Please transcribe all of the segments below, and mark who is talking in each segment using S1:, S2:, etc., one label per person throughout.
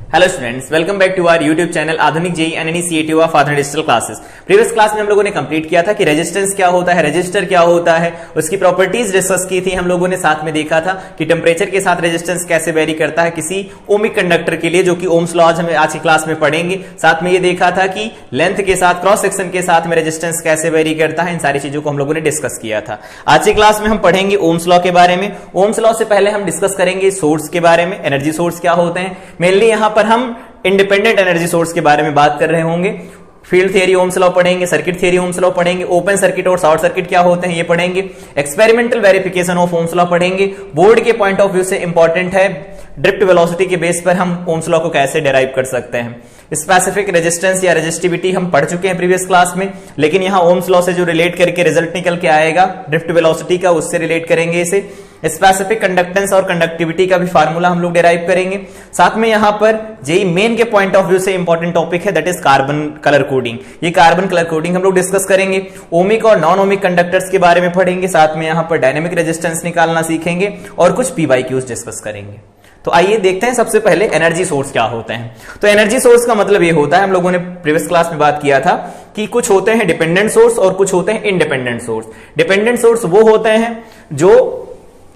S1: Hello students, welcome back to our YouTube channel Aadhunik JE and initiative of Aadhunik digital classes. Previous class में हम लोगों ने complete किया था कि रेजिस्टेंस क्या होता है, रजिस्टर क्या होता है, उसकी प्रॉपर्टीज डिस्कस की थी हम लोगों ने। साथ में देखा था कि टेम्परेचर के साथ रेजिस्टेंस कैसे वेरी करता है किसी ओमिक कंडक्टर के लिए, जो कि ओम्स लॉ हम आज की क्लास में पढ़ेंगे। साथ में ये देखा था कि लेंथ के साथ, क्रॉस सेक्शन के साथ में रेजिस्टेंस कैसे वेरी करता है। इन सारी चीजों को हम लोगों ने डिस्कस किया था। आज की क्लास में हम पढ़ेंगे ओम्स लॉ के बारे में। ओम्स लॉ से पहले हम डिस्कस करेंगे सोर्स के बारे में, एनर्जी सोर्स क्या होते हैं। मेनली यहां पर हम इंडिपेंडेंट एनर्जी सोर्स के बारे में बात कर रहे होंगे। फील्ड थियरी ओम्स लॉ पढ़ेंगे, सर्किट थियरी ओम्स लॉ पढ़ेंगे, ओपन सर्किट और शॉर्ट सर्किट क्या होते हैं ये पढ़ेंगे, experimental verification of Ohm's law पढ़ेंगे। बोर्ड के पॉइंट ऑफ व्यू से इंपॉर्टेंट है, ड्रिफ्ट वेलोसिटी के बेस पर हम ओम्स लॉ को कैसे डेराइव कर सकते हैं। स्पेसिफिक रेजिस्टेंस या रेजिस्टिविटी हम पढ़ चुके हैं प्रीवियस क्लास में, लेकिन यहां ओम्स लॉ से जो रिलेट करके रिजल्ट निकल के आएगा ड्रिफ्ट वेलोसिटी का, उससे रिलेट करेंगे इसे। स्पेसिफिक कंडक्टेंस और कंडक्टिविटी का भी फार्मूला हम लोग डेराइव करेंगे। साथ में यहां पर जेई मेन के पॉइंट ऑफ व्यू से इंपॉर्टेंट टॉपिक है, that is carbon colour coding. ये कार्बन कलर कोडिंग हम लोग डिस्कस करेंगे। ओमिक और नॉन ओमिक कंडक्टर्स के बारे में पढ़ेंगे। साथ में यहां पर डायनेमिक रेजिस्टेंस निकालना सीखेंगे और कुछ पीवाईक्यूज डिस्कस करेंगे। तो आइए देखते हैं सबसे पहले एनर्जी सोर्स क्या होते हैं। तो एनर्जी सोर्स का मतलब ये होता है, हम लोगों ने प्रीवियस क्लास में बात किया था कि कुछ होते हैं डिपेंडेंट सोर्स और कुछ होते हैं इंडिपेंडेंट सोर्स। डिपेंडेंट सोर्स वो होते हैं जो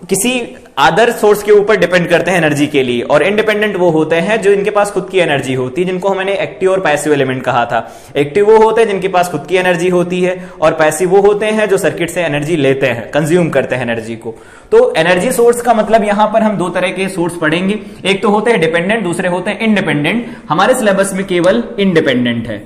S1: किसी अदर सोर्स के ऊपर डिपेंड करते हैं एनर्जी के लिए, और इंडिपेंडेंट वो होते हैं जो इनके पास खुद की एनर्जी होती है, जिनको हमने एक्टिव और पैसिव एलिमेंट कहा था। एक्टिव वो होते हैं जिनके पास खुद की एनर्जी होती है, और पैसिव वो होते हैं जो सर्किट से एनर्जी लेते हैं, कंज्यूम करते हैं एनर्जी को। तो एनर्जी सोर्स का मतलब यहां पर हम दो तरह के सोर्स पढ़ेंगे, एक तो होते हैं डिपेंडेंट, दूसरे होते हैं इंडिपेंडेंट। हमारे सिलेबस में केवल इंडिपेंडेंट है,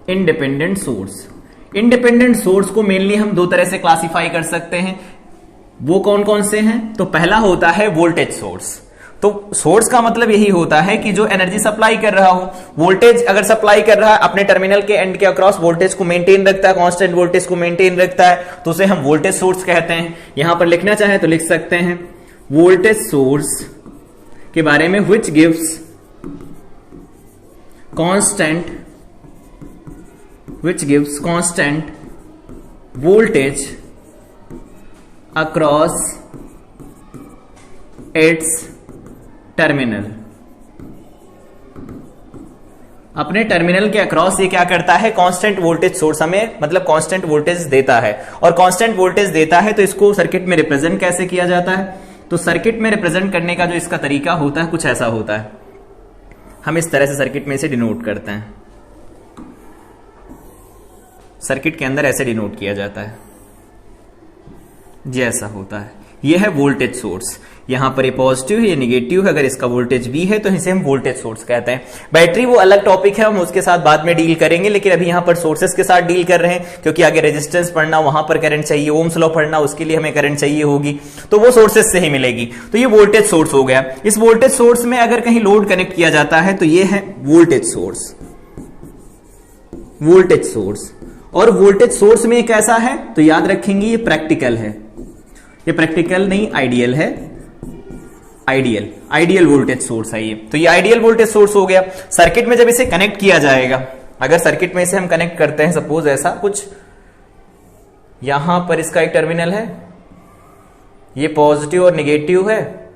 S1: इंडिपेंडेंट सोर्स। इंडिपेंडेंट सोर्स को मेनली हम दो तरह से क्लासिफाई कर सकते हैं। वो कौन कौन से हैं? तो पहला होता है वोल्टेज सोर्स। तो सोर्स का मतलब यही होता है कि जो एनर्जी सप्लाई कर रहा हो, वोल्टेज अगर सप्लाई कर रहा है अपने टर्मिनल के एंड के अक्रॉस, वोल्टेज को मेंटेन रखता है, कांस्टेंट वोल्टेज को मेंटेन रखता है, तो उसे हम वोल्टेज सोर्स कहते हैं। यहां पर लिखना चाहे तो लिख सकते हैं वोल्टेज सोर्स के बारे में, which gives constant voltage across its terminal। अपने टर्मिनल के अक्रॉस ये क्या करता है? कांस्टेंट वोल्टेज सोर्स हमें, मतलब कांस्टेंट वोल्टेज देता है। और कांस्टेंट वोल्टेज देता है तो इसको सर्किट में रिप्रेजेंट कैसे किया जाता है? तो सर्किट में रिप्रेजेंट करने का जो इसका तरीका होता है कुछ ऐसा होता है। हम इस तरह से सर्किट में इसे डिनोट करते हैं, सर्किट के अंदर ऐसे डिनोट किया जाता है, जैसा होता है। यह है वोल्टेज सोर्स। यहां पर ये पॉजिटिव है, ये निगेटिव है। अगर इसका वोल्टेज V है तो इसे हम वोल्टेज सोर्स कहते हैं। बैटरी वो अलग टॉपिक है, हम उसके साथ बाद में डील करेंगे, लेकिन अभी यहां पर सोर्सेस के साथ डील कर रहे हैं, क्योंकि आगे रेजिस्टेंस पढ़ना, वहां पर करंट चाहिए, ओम्स लॉ पढ़ना, उसके लिए हमें करंट चाहिए होगी, तो वो सोर्सेस से ही मिलेगी। तो ये वोल्टेज सोर्स हो गया। इस वोल्टेज सोर्स में अगर कहीं लोड कनेक्ट किया जाता है तो ये है वोल्टेज सोर्स। और वोल्टेज सोर्स में कैसा है तो याद रखेंगे ये प्रैक्टिकल है, ये प्रैक्टिकल नहीं आइडियल है, आइडियल वोल्टेज सोर्स है ये। तो ये आइडियल वोल्टेज सोर्स हो गया। सर्किट में जब इसे कनेक्ट किया जाएगा, अगर सर्किट में इसे हम कनेक्ट करते हैं, सपोज ऐसा कुछ, यहां पर इसका एक टर्मिनल है, ये पॉजिटिव और निगेटिव है,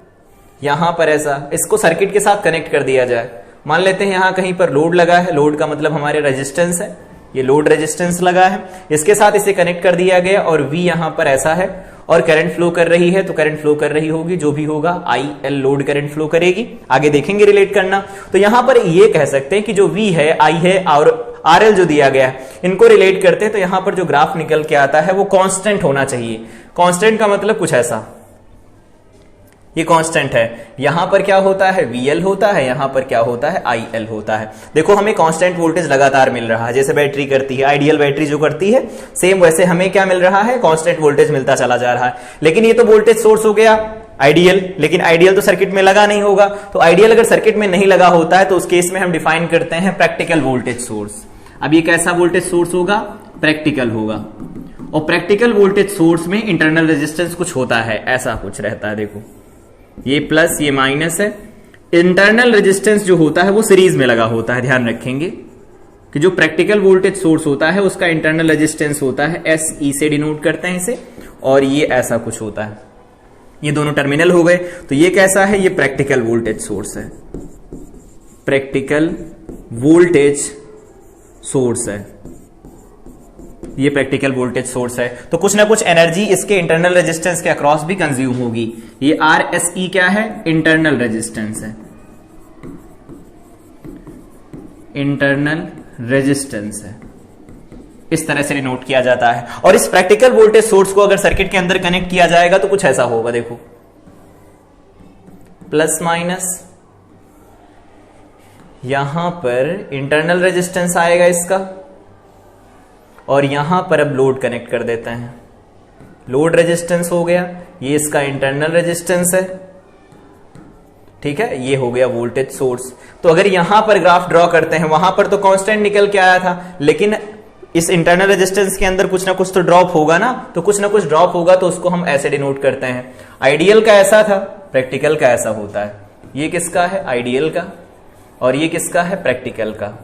S1: यहां पर ऐसा, इसको सर्किट के साथ कनेक्ट कर दिया जाए। मान लेते हैं यहां कहीं पर लोड लगा है, लोड का मतलब हमारे रेजिस्टेंस है, ये लोड रेजिस्टेंस लगा है, इसके साथ इसे कनेक्ट कर दिया गया, और V यहां पर ऐसा है, और करंट फ्लो कर रही है, तो करंट फ्लो कर रही होगी, जो भी होगा IL लोड करंट फ्लो करेगी। आगे देखेंगे रिलेट करना। तो यहां पर ये कह सकते हैं कि जो V है, I है और RL जो दिया गया है, इनको रिलेट करते हैं तो यहां पर जो ग्राफ निकल के आता है वो कांस्टेंट होना चाहिए। कांस्टेंट का मतलब कुछ ऐसा, ये कांस्टेंट है। यहां पर क्या होता है? VL होता है, यहां पर क्या होता है? IL होता है। देखो हमें कांस्टेंट वोल्टेज लगातार मिल रहा है, जैसे बैटरी करती है, आइडियल बैटरी जो करती है, सेम वैसे हमें क्या मिल रहा है? कांस्टेंट वोल्टेज मिलता चला जा रहा है। लेकिन ये तो वोल्टेज सोर्स हो गया आइडियल, लेकिन आइडियल तो सर्किट में लगा नहीं होगा। तो आइडियल अगर सर्किट में नहीं लगा होता है तो उस केस में हम डिफाइन करते हैं प्रैक्टिकल वोल्टेज सोर्स। अब ये कैसा वोल्टेज सोर्स होगा? प्रैक्टिकल होगा। और प्रैक्टिकल वोल्टेज सोर्स में इंटरनल रेजिस्टेंस कुछ होता है, ऐसा कुछ रहता है। देखो ये प्लस, ये माइनस है। इंटरनल रेजिस्टेंस जो होता है वो सीरीज में लगा होता है। ध्यान रखेंगे कि जो प्रैक्टिकल वोल्टेज सोर्स होता है उसका इंटरनल रेजिस्टेंस होता है SE से डिनोट करते हैं इसे, और ये ऐसा कुछ होता है। ये दोनों टर्मिनल हो गए। तो ये कैसा है, ये प्रैक्टिकल वोल्टेज सोर्स है, प्रैक्टिकल वोल्टेज सोर्स है, ये प्रैक्टिकल वोल्टेज सोर्स है। तो कुछ ना कुछ एनर्जी इसके इंटरनल रेजिस्टेंस के अक्रॉस भी कंज्यूम होगी। ये RSE क्या है, इंटरनल रेजिस्टेंस है, इंटरनल रेजिस्टेंस है, इस तरह से डिनोट किया जाता है। और इस प्रैक्टिकल वोल्टेज सोर्स को अगर सर्किट के अंदर कनेक्ट किया जाएगा तो कुछ ऐसा होगा, देखो प्लस माइनस, यहां पर इंटरनल रेजिस्टेंस आएगा इसका, और यहां पर अब लोड कनेक्ट कर देते हैं, लोड रेजिस्टेंस हो गया, ये इसका इंटरनल रेजिस्टेंस है, ठीक है, ये हो गया वोल्टेज सोर्स। तो अगर यहां पर ग्राफ ड्रॉ करते हैं, वहां पर तो कांस्टेंट निकल के आया था, लेकिन इस इंटरनल रेजिस्टेंस के अंदर कुछ ना कुछ तो ड्रॉप होगा ना, तो कुछ ना कुछ ड्रॉप होगा तो उसको हम ऐसे डिनोट करते हैं। आइडियल का ऐसा था, प्रैक्टिकल का ऐसा होता है। ये किसका है, आइडियल का, और ये किसका है, प्रैक्टिकल का।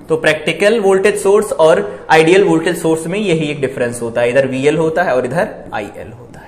S1: तो प्रैक्टिकल वोल्टेज सोर्स और आइडियल वोल्टेज सोर्स में यही एक डिफरेंस होता है, इधर VL होता है और इधर IL होता है।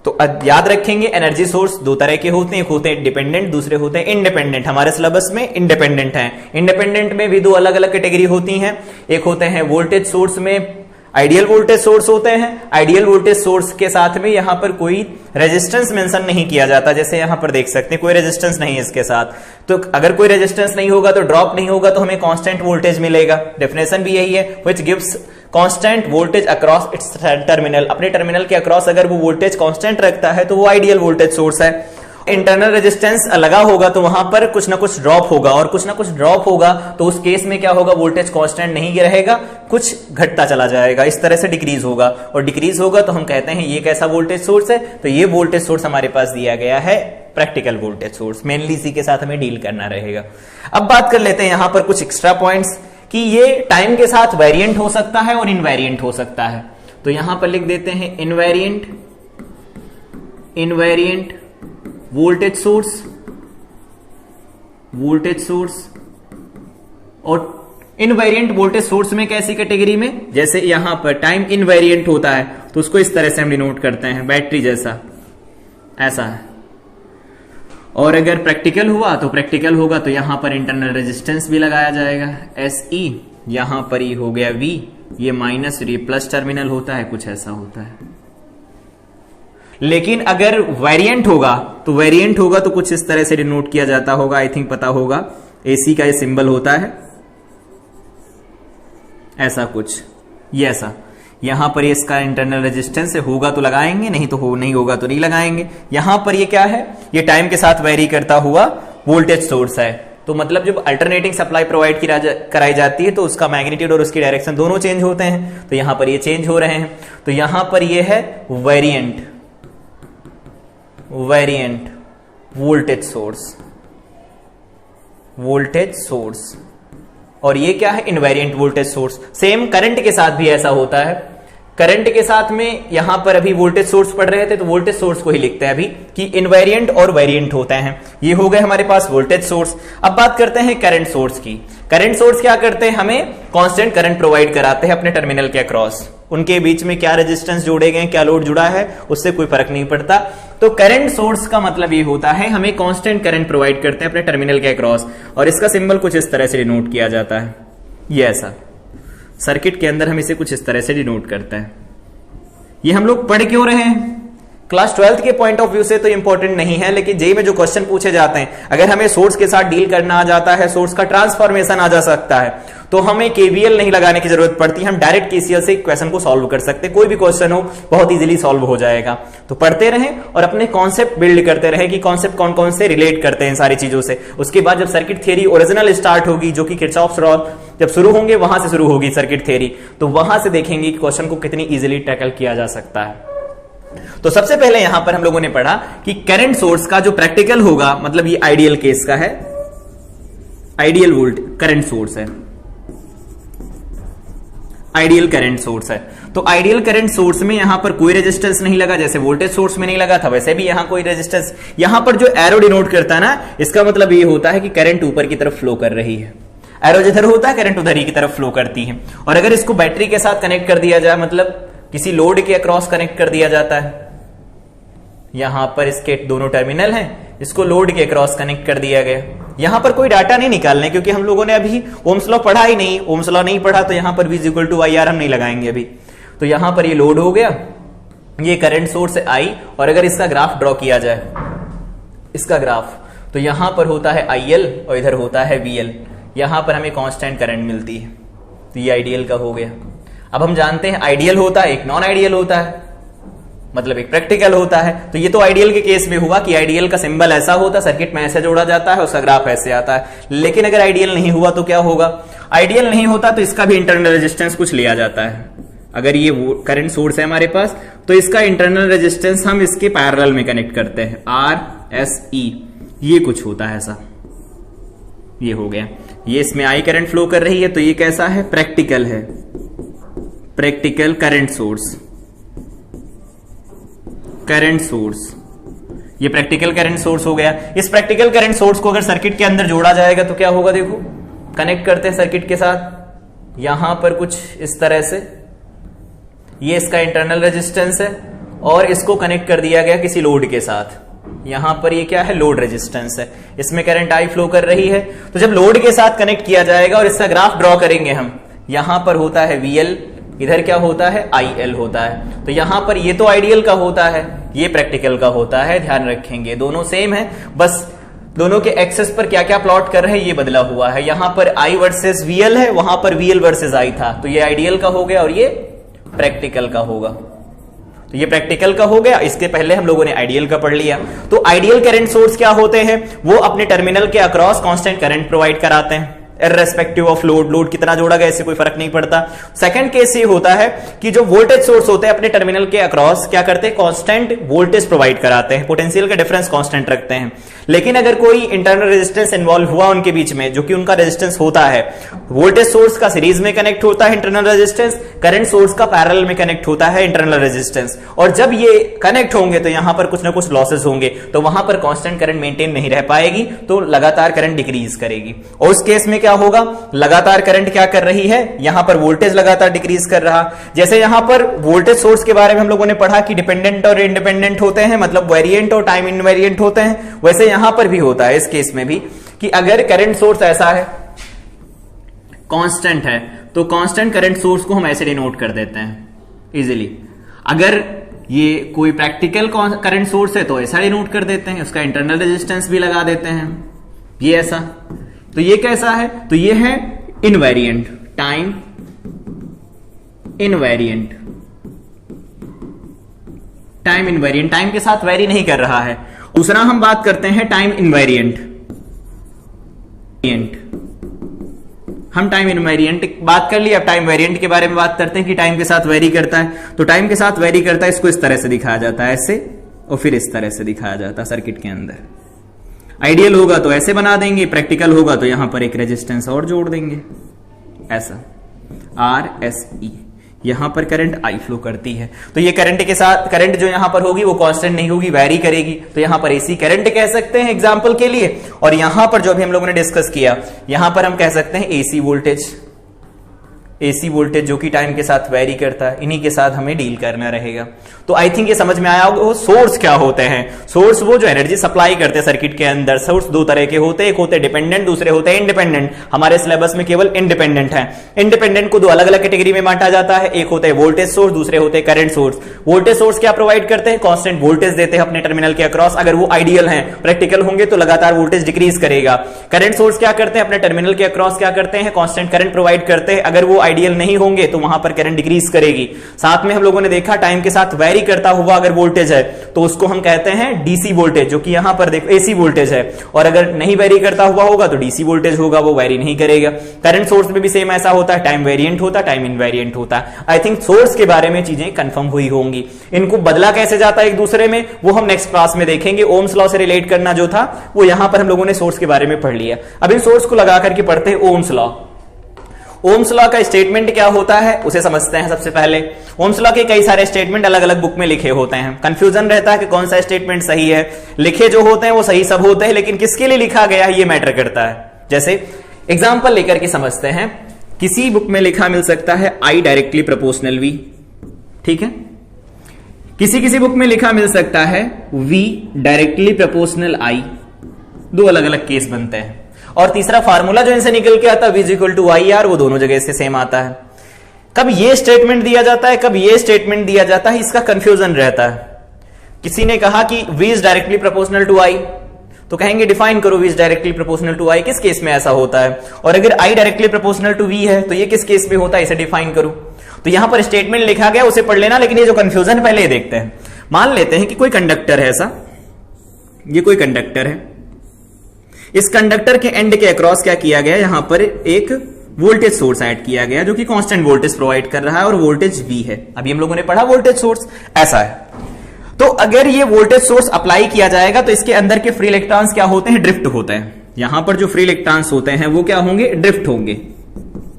S1: तो याद रखेंगे एनर्जी सोर्स दो तरह के होते हैं, एक होते हैं डिपेंडेंट, दूसरे होते हैं इंडिपेंडेंट। हमारे सिलेबस में इंडिपेंडेंट हैं। इंडिपेंडेंट में भी दो अलग अलग कैटेगरी होती हैं, एक होते हैं वोल्टेज सोर्स में आइडियल वोल्टेज सोर्स होते हैं, आइडियल वोल्टेज सोर्स के साथ में यहां पर कोई रेजिस्टेंस मेंशन नहीं किया जाता, जैसे यहां पर देख सकते हैं कोई रेजिस्टेंस नहीं है इसके साथ। तो अगर कोई रेजिस्टेंस नहीं होगा तो ड्रॉप नहीं होगा, तो हमें कांस्टेंट वोल्टेज मिलेगा। डेफिनेशन भी यही है, which gives constant voltage across its terminal. अपने टर्मिनल के अक्रॉस अगर वो वोल्टेज कांस्टेंट रखता है तो वो आइडियल वोल्टेज सोर्स है। इंटरनल रेजिस्टेंस लगा होगा तो वहां पर कुछ ना कुछ ड्रॉप होगा, और कुछ ना कुछ ड्रॉप होगा तो उस केस में क्या होगा, वोल्टेज कांस्टेंट नहीं रहेगा, कुछ घटता चला जाएगा, इस तरह से डिक्रीज होगा। और डिक्रीज होगा तो हम कहते हैं ये कैसा वोल्टेज सोर्स है, तो ये वोल्टेज सोर्स हमारे पास दिया गया है प्रैक्टिकल वोल्टेज सोर्स। मेनली इसी के साथ हमें डील करना रहेगा। अब बात कर लेते हैं यहां पर कुछ एक्स्ट्रा पॉइंट्स कि ये टाइम के साथ वेरिएंट हो सकता है और इनवेरिएंट हो सकता है। तो यहां पर लिख देते हैं invariant, invariant voltage source, voltage source. और इनवेरिएंट वोल्टेज सोर्स में कैसी कैटेगरी में, जैसे यहां पर टाइम इनवेरिएंट होता है तो उसको इस तरह से हम डिनोट करते हैं, बैटरी जैसा, ऐसा है। और अगर प्रैक्टिकल हुआ तो प्रैक्टिकल होगा तो यहां पर इंटरनल रेजिस्टेंस भी लगाया जाएगा, SE, यहां पर ही हो गया V, ये माइनस और ये प्लस टर्मिनल होता है, कुछ ऐसा होता है। लेकिन अगर वेरिएंट होगा तो वेरिएंट होगा तो कुछ इस तरह से डिनोट किया जाता होगा, आई थिंक पता होगा, AC का ये सिंबल होता है, ऐसा कुछ, ये ऐसा। यहां पर इसका इंटरनल रेजिस्टेंस होगा तो लगाएंगे, नहीं तो नहीं होगा तो नहीं लगाएंगे। यहां पर ये क्या है, ये टाइम के साथ वेरी करता हुआ वोल्टेज सोर्स है। तो मतलब जब अल्टरनेटिंग सप्लाई प्रोवाइड कराई जाती है तो उसका मैग्नीट्यूड और उसकी डायरेक्शन दोनों चेंज होते हैं, तो यहां पर ये चेंज हो रहे हैं। तो यहां पर ये है variant, variant voltage source, voltage source. और ये क्या है, invariant voltage source. Same current के साथ भी ऐसा होता है। करंट के साथ में यहां पर अभी वोल्टेज सोर्स पढ़ रहे थे तो वोल्टेज सोर्स को ही लिखते हैं अभी कि इनवेरिएंट और वेरिएंट होते हैं। ये हो गए हमारे पास वोल्टेज सोर्स। अब बात करते हैं करंट सोर्स की। करंट सोर्स क्या करते हैं, हमें कांस्टेंट करंट प्रोवाइड कराते हैं अपने टर्मिनल के अक्रॉस। उनके बीच में क्या रेजिस्टेंस जोड़े गए, क्या लोड जुड़ा है, उससे कोई फर्क नहीं पड़ता। तो करंट सोर्स का मतलब ये होता है हमें कांस्टेंट करंट प्रोवाइड करते हैं अपने टर्मिनल के अक्रॉस, और इसका सिंबल कुछ इस तरह से डिनोट किया जाता है, ये ऐसा। सर्किट के अंदर हम इसे कुछ इस तरह से डिनोट करते हैं। ये हम लोग पढ़ क्यों रहे हैं, क्लास 12th के पॉइंट ऑफ व्यू से तो इंपॉर्टेंट नहीं है, लेकिन जेई में जो क्वेश्चन पूछे जाते हैं, अगर हमें सोर्स के साथ डील करना आ जाता है, सोर्स का ट्रांसफॉर्मेशन आ जा सकता है, तो हमें केवीएल नहीं लगाने की जरूरत पड़ती, हम डायरेक्ट केसीएल से क्वेश्चन को सॉल्व कर सकते हैं। कोई भी क्वेश्चन हो बहुत इजीली सॉल्व हो जाएगा। तो पढ़ते रहें और अपने कॉन्सेप्ट बिल्ड करते रहें कि कॉन्सेप्ट कौन कौन से रिलेट करते हैं सारी चीजों से। उसके बाद जब सर्किट थ्योरी ओरिजिनल स्टार्ट होगी, जो कि किरचॉफ्स लॉ जब शुरू होंगे, वहां से शुरू होगी सर्किट थ्योरी, तो वहां से देखेंगे कि क्वेश्चन को कितनी इजीली टैकल किया जा सकता है। तो सबसे पहले यहां पर हम लोगों ने पढ़ा कि करंट सोर्स का जो प्रैक्टिकल होगा, मतलब ये आइडियल केस का है, आइडियल वोल्ट करंट सोर्स है, आइडियल करंट सोर्स है। तो आइडियल करंट सोर्स में यहां पर कोई रेजिस्टेंस नहीं लगा, जैसे वोल्टेज सोर्स में नहीं लगा था, वैसे भी यहां कोई रेजिस्टेंस। यहां पर जो एरो डिनोट करता है ना, इसका मतलब ये होता है कि करंट ऊपर की तरफ फ्लो कर रही है। एरो जिधर होता है करंट उधर ही की तरफ फ्लो करती है। और अगर इसको बैटरी के साथ कनेक्ट कर दिया जाए, मतलब किसी लोड के अक्रॉस कनेक्ट कर दिया जाता है, यहां पर इसके दोनों टर्मिनल हैं, इसको लोड के क्रॉस कनेक्ट कर दिया गया। यहां पर कोई डाटा नहीं निकालना है क्योंकि हम लोगों ने अभी ओम्स लॉ पढ़ा ही नहीं, ओम्स लॉ नहीं पढ़ा, तो यहां पर V इक्वल टू IR हम नहीं लगाएंगे अभी। तो यहां पर ये लोड हो गया, ये करंट सोर्स है I, और अगर इसका ग्राफ ड्रॉ किया जाए, इसका ग्राफ, तो यहां पर होता है IL और इधर होता है VL। यहां पर हमें कांस्टेंट करंट मिलती है, तो ये आइडियल का हो गया। अब हम जानते हैं आइडियल होता है, एक नॉन आइडियल होता है, मतलब एक प्रैक्टिकल होता है। तो ये तो आइडियल के केस में हुआ कि आइडियल का सिंबल ऐसा होता है, सर्किट में ऐसे जोड़ा जाता है, उसका ग्राफ ऐसे आता है। लेकिन अगर आइडियल नहीं हुआ तो क्या होगा? आइडियल नहीं होता तो इसका भी इंटरनल रेजिस्टेंस कुछ लिया जाता है। अगर ये करंट सोर्स है हमारे पास, तो इसका इंटरनल रेजिस्टेंस हम इसके पैरेलल में कनेक्ट करते हैं, RSE, ये कुछ होता है ऐसा। ये हो गया, ये इसमें I करंट फ्लो कर रही है, तो ये कैसा है? प्रैक्टिकल है, practical current source, current source, ये प्रैक्टिकल करंट सोर्स हो गया। इस प्रैक्टिकल करंट सोर्स को अगर सर्किट के अंदर जोड़ा जाएगा तो क्या होगा? देखो, कनेक्ट करते हैं सर्किट के साथ, यहां पर कुछ इस तरह से, ये इसका इंटरनल रेजिस्टेंस है, और इसको कनेक्ट कर दिया गया किसी लोड के साथ। यहां पर ये क्या है? लोड रेजिस्टेंस है, इसमें करंट I फ्लो कर रही है। तो जब लोड के साथ कनेक्ट किया जाएगा और इसका ग्राफ ड्रॉ करेंगे हम, यहां पर होता है VL, इधर क्या होता है? IL होता है। तो यहां पर ये तो आइडियल का होता है, ये प्रैक्टिकल का होता है, ध्यान रखेंगे दोनों सेम है, बस दोनों के एक्सेस पर क्या क्या प्लॉट कर रहे हैं ये बदला हुआ है। यहां पर I वर्सेस VL है, वहां पर VL वर्सेस I था, तो ये आइडियल का हो गया और ये प्रैक्टिकल का होगा। तो ये प्रैक्टिकल का हो गया, इसके पहले हम लोगों ने आइडियल का पढ़ लिया। तो आइडियल करंट सोर्स क्या होते हैं? वो अपने टर्मिनल के अक्रॉस कांस्टेंट करंट प्रोवाइड कराते हैं, इररेस्पेक्टिव ऑफ लोड, लोड कितना जोड़ा गया इससे कोई फर्क नहीं पड़ता। सेकंड केस ये होता है कि जो वोल्टेज सोर्स होते हैं अपने टर्मिनल के अक्रॉस क्या करते हैं? कांस्टेंट वोल्टेज प्रोवाइड कराते हैं, पोटेंशियल का डिफरेंस कांस्टेंट रखते हैं। लेकिन अगर कोई इंटरनल रेजिस्टेंस इन्वॉल्व हुआ उनके बीच में, जो कि उनका रेजिस्टेंस होता है, वोल्टेज सोर्स का सीरीज में कनेक्ट होता है इंटरनल रेजिस्टेंस, करंट सोर्स का पैरेलल में कनेक्ट होता है इंटरनल रेजिस्टेंस, और जब ये कनेक्ट होंगे तो यहां पर कुछ ना कुछ लॉसेस होंगे, तो वहां पर कांस्टेंट करंट मेंटेन नहीं रह पाएगी, तो लगातार करंट डिक्रीज करेगी। और उस केस में क्या होगा? लगातार करंट क्या कर रही है? यहां पर वोल्टेज लगातार डिक्रीज कर रहा। जैसे यहां पर वोल्टेज सोर्स के बारे में हम लोगों ने पढ़ा कि डिपेंडेंट और इंडिपेंडेंट होते हैं, मतलब वेरिएंट और टाइम इनवेरिएंट होते हैं, वैसे यहां पर भी होता है इस केस में भी कि अगर करंट सोर्स ऐसा है, कांस्टेंट है, तो कांस्टेंट करंट सोर्स को हम ऐसे डिनोट कर देते हैं इजीली। अगर ये कोई प्रैक्टिकल करंट सोर्स है तो ऐसा डिनोट कर देते हैं, उसका इंटरनल रेजिस्टेंस भी लगा देते हैं, ये ऐसा। तो ये कैसा है? तो ये है invariant, time invariant, time invariant, time के साथ वेरी नहीं कर रहा है। दूसरा हम बात करते हैं टाइम इनवेरिएंट, हम टाइम इनवेरिएंट बात कर लिया, अब टाइम वेरिएंट के बारे में बात करते हैं कि टाइम के साथ वेरी करता है। तो टाइम के साथ वेरी करता है, इसको इस तरह से दिखाया जाता है, ऐसे, और फिर इस तरह से दिखाया जाता है सर्किट के अंदर। आइडियल होगा तो ऐसे बना देंगे, प्रैक्टिकल होगा तो यहां पर एक रेजिस्टेंस और जोड़ देंगे, ऐसा RSE। यहां पर करंट I फ्लो करती है, तो ये करंट के साथ, करंट जो यहां पर होगी वो कांस्टेंट नहीं होगी, वैरी करेगी, तो यहां पर AC करंट कह सकते हैं एग्जांपल के लिए। और यहां पर जो भी हम लोगों ने डिस्कस किया, यहां पर हम कह सकते हैं AC वोल्टेज, AC वोल्टेज जो कि टाइम के साथ वेरी करता है, इन्हीं के साथ हमें डील करना रहेगा। तो आई थिंक ये समझ में आया होगा। वो सोर्स क्या होते हैं? सोर्स वो जो एनर्जी सप्लाई करते हैं सर्किट के अंदर। सोर्स दो तरह के होते हैं, एक होते हैं डिपेंडेंट, दूसरे होते हैं इंडिपेंडेंट। हमारे सिलेबस में केवल इंडिपेंडेंट है। इंडिपेंडेंट को दो अलग अलग कैटेगरी में बांटा जाता है, एक होता है वोल्टेज सोर्स, दूसरे होते हैं करंट सोर्स। वोल्टेज सोर्स क्या प्रोवाइड करते हैं? कांस्टेंट वोल्टेज देते हैं अपने टर्मिनल के अक्रॉस, अगर वो आइडियल है। प्रैक्टिकल होंगे तो लगातार वोल्टेज डिक्रीज करेगा। करंट सोर्स क्या करते हैं? अपने टर्मिनल के अक्रॉस क्या करते हैं? कांस्टेंट करंट प्रोवाइड करते हैं, अगर वो आइडियल नहीं होंगे तो वहां पर करंट डिक्रीज करेगी। साथ में हम लोगों ने देखा टाइम के साथ वेरी करता हुआ अगर वोल्टेज है तो उसको हम कहते हैं डीसी वोल्टेज, जो कि यहां पर देखो एसी वोल्टेज है। और अगर नहीं वेरी करता हुआ होगा तो डीसी वोल्टेज होगा, वो वेरी नहीं करेगा। करंट सोर्स में भी सेम ऐसा होता है, टाइम वेरिएंट होता है, टाइम इनवेरिएंट होता है। आई थिंक सोर्स के बारे में चीजें कंफर्म हुई होंगी। इनको बदला कैसे जाता है एक दूसरे में वो हम नेक्स्ट क्लास में देखेंगे। ओम्स लॉ से रिलेट करना जो था वो यहां पर हम लोगों ने सोर्स के बारे में पढ़ लिया। अब इन सोर्स को लगा करके पढ़ते हैं ओम्स लॉ। ओम्स लॉ का स्टेटमेंट क्या होता है उसे समझते हैं सबसे पहले। ओम्स लॉ के कई सारे स्टेटमेंट अलग अलग बुक में लिखे होते हैं, कंफ्यूजन रहता है कि कौन सा स्टेटमेंट सही है। लिखे जो होते हैं वो सही सब होते हैं, लेकिन किसके लिए लिखा गया है ये मैटर करता है। जैसे एग्जांपल लेकर के समझते हैं, किसी बुक में लिखा मिल सकता है I डायरेक्टली प्रोपोर्शनल V, ठीक है। किसी किसी बुक में लिखा मिल सकता है V डायरेक्टली प्रोपोर्शनल I, दो अलग अलग केस बनते हैं। और तीसरा फार्मूला जो इनसे निकल के आता है V इक्वल टू IR, वो दोनों जगह से सेम आता है। कब ये स्टेटमेंट दिया जाता है, कब ये स्टेटमेंट दिया जाता है, इसका कंफ्यूजन रहता है। किसी ने कहा कि V is directly proportional to I, तो कहेंगे डिफाइन करो V is directly proportional to I, किस केस में ऐसा होता है। और अगर I directly proportional to V है तो ये किस केस में होता है, इसे डिफाइन करो। तो यहां पर स्टेटमेंट लिखा गया, उसे पढ़ लेना, लेकिन ये जो कंफ्यूजन पहले ये देखते हैं। मान लेते हैं कि कोई कंडक्टर है ऐसा, ये कोई कंडक्टर है, इस कंडक्टर के एंड के अक्रॉस क्या किया गया, यहां पर एक वोल्टेज सोर्स ऐड किया गया जो कि कांस्टेंट वोल्टेज प्रोवाइड कर रहा है और वोल्टेज V है। अभी हम लोगों ने पढ़ा वोल्टेज सोर्स ऐसा है। तो अगर ये वोल्टेज सोर्स अप्लाई किया जाएगा तो इसके अंदर के फ्री इलेक्ट्रॉन्स क्या होते हैं, ड्रिफ्ट होते हैं। यहां पर जो फ्री इलेक्ट्रॉन्स होते हैं वो क्या होंगे, ड्रिफ्ट होंगे,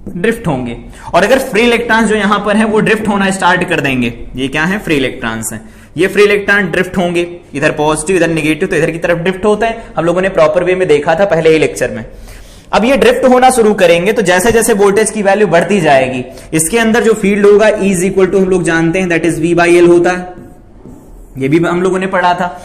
S1: ड्रिफ्ट होंगे। और अगर फ्री इलेक्ट्रॉन्स जो यहां पर है वो ड्रिफ्ट होना स्टार्ट कर देंगे, ये क्या है, फ्री इलेक्ट्रॉन्स हैं, ये फ्री इलेक्ट्रॉन ड्रिफ्ट होंगे, इधर पॉजिटिव इधर नेगेटिव, तो इधर की तरफ ड्रिफ्ट होते हैं। हम लोगों ने प्रॉपर वे में देखा था पहले ही लेक्चर में। अब ये ड्रिफ्ट होना शुरू करेंगे तो जैसे जैसे वोल्टेज की वैल्यू बढ़ती जाएगी, इसके अंदर जो फील्ड होगा E इज इक्वल टू हम लोग जानते हैं दैट इज V/L होता है, ये भी हम लोगों ने पढ़ा था,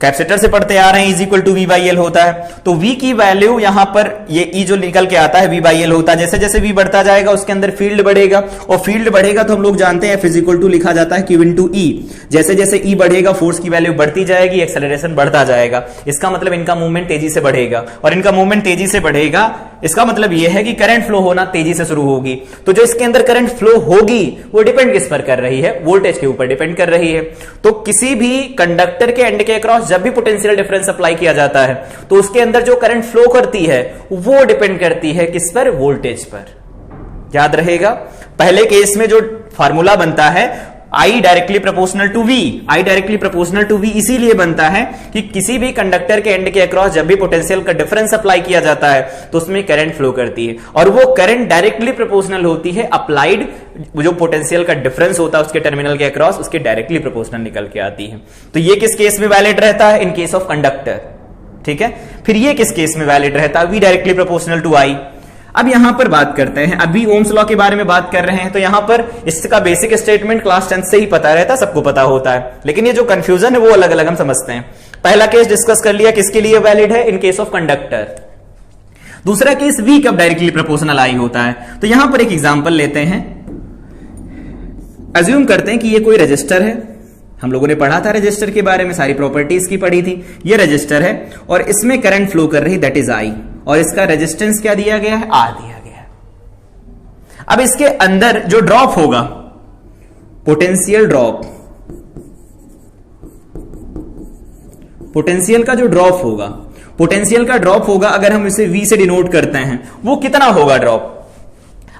S1: कैपेसिटर से पढ़ते आ रहे हैं, इज इक्वल टू V/L होता है। तो V की वैल्यू यहां पर ये E जो निकल के आता है V/L होता है। जैसे जैसे V बढ़ता जाएगा उसके अंदर फील्ड बढ़ेगा, और फील्ड बढ़ेगा तो हम लोग जानते हैं F इज इक्वल टू लिखा जाता है Q इंटू E। जैसे जैसे E बढ़ेगा फोर्स की वैल्यू बढ़ती जाएगी, एक्सेलरेशन बढ़ता जाएगा। इसका मतलब इनका मूवमेंट तेजी से बढ़ेगा, और इनका मूवमेंट तेजी से बढ़ेगा, इसका मतलब यह है कि करंट फ्लो होना तेजी से शुरू होगी। तो जो इसके अंदर करंट फ्लो होगी वो डिपेंड किस पर कर रही है, वोल्टेज के ऊपर डिपेंड कर रही है। तो किसी भी कंडक्टर के एंड के अक्रॉस जब भी पोटेंशियल डिफरेंस अप्लाई किया जाता है तो उसके अंदर जो करंट फ्लो करती है वो डिपेंड करती है किस पर, वोल्टेज पर। याद रहेगा, पहले केस में जो फार्मूला बनता है I directly proportional to V, I directly proportional to V इसीलिए बनता है कि किसी भी कंडक्टर के एंड के अक्रॉस जब भी पोटेंशियल का डिफरेंस अप्लाई किया जाता है तो उसमें करंट फ्लो करती है, और वो करंट डायरेक्टली प्रोपोर्शनल होती है अप्लाइड जो पोटेंशियल का डिफरेंस होता है उसके टर्मिनल के अक्रॉस, उसके डायरेक्टली प्रोपोर्शनल निकल के आती है। तो ये किस केस में वैलिड रहता है, इन केस ऑफ कंडक्टर, ठीक है। फिर ये किस केस में वैलिड रहता है, V directly proportional to I। अब यहां पर बात करते हैं, अभी ओम्स लॉ के बारे में बात कर रहे हैं, तो यहां पर इसका बेसिक स्टेटमेंट क्लास 10 से ही पता रहता है, सबको पता होता है, लेकिन ये जो कंफ्यूजन है वो अलग अलग हम समझते हैं। पहला केस डिस्कस कर लिया, किसके लिए वैलिड है, इन केस ऑफ कंडक्टर। दूसरा केस V कब डायरेक्टली प्रोपोर्शनल I होता है, तो यहां पर एक एग्जांपल लेते हैं। अज्यूम करते हैं कि ये कोई रजिस्टर है, हम लोगों ने पढ़ा था रजिस्टर के बारे में, सारी प्रॉपर्टीज की पढ़ी थी। ये रजिस्टर है और इसमें करंट फ्लो कर रही दैट इज I, और इसका रेजिस्टेंस क्या दिया गया है, R दिया गया है। अब इसके अंदर जो ड्रॉप होगा, पोटेंशियल ड्रॉप, पोटेंशियल का जो ड्रॉप होगा, पोटेंशियल का ड्रॉप होगा, अगर हम इसे V से डिनोट करते हैं, वो कितना होगा ड्रॉप।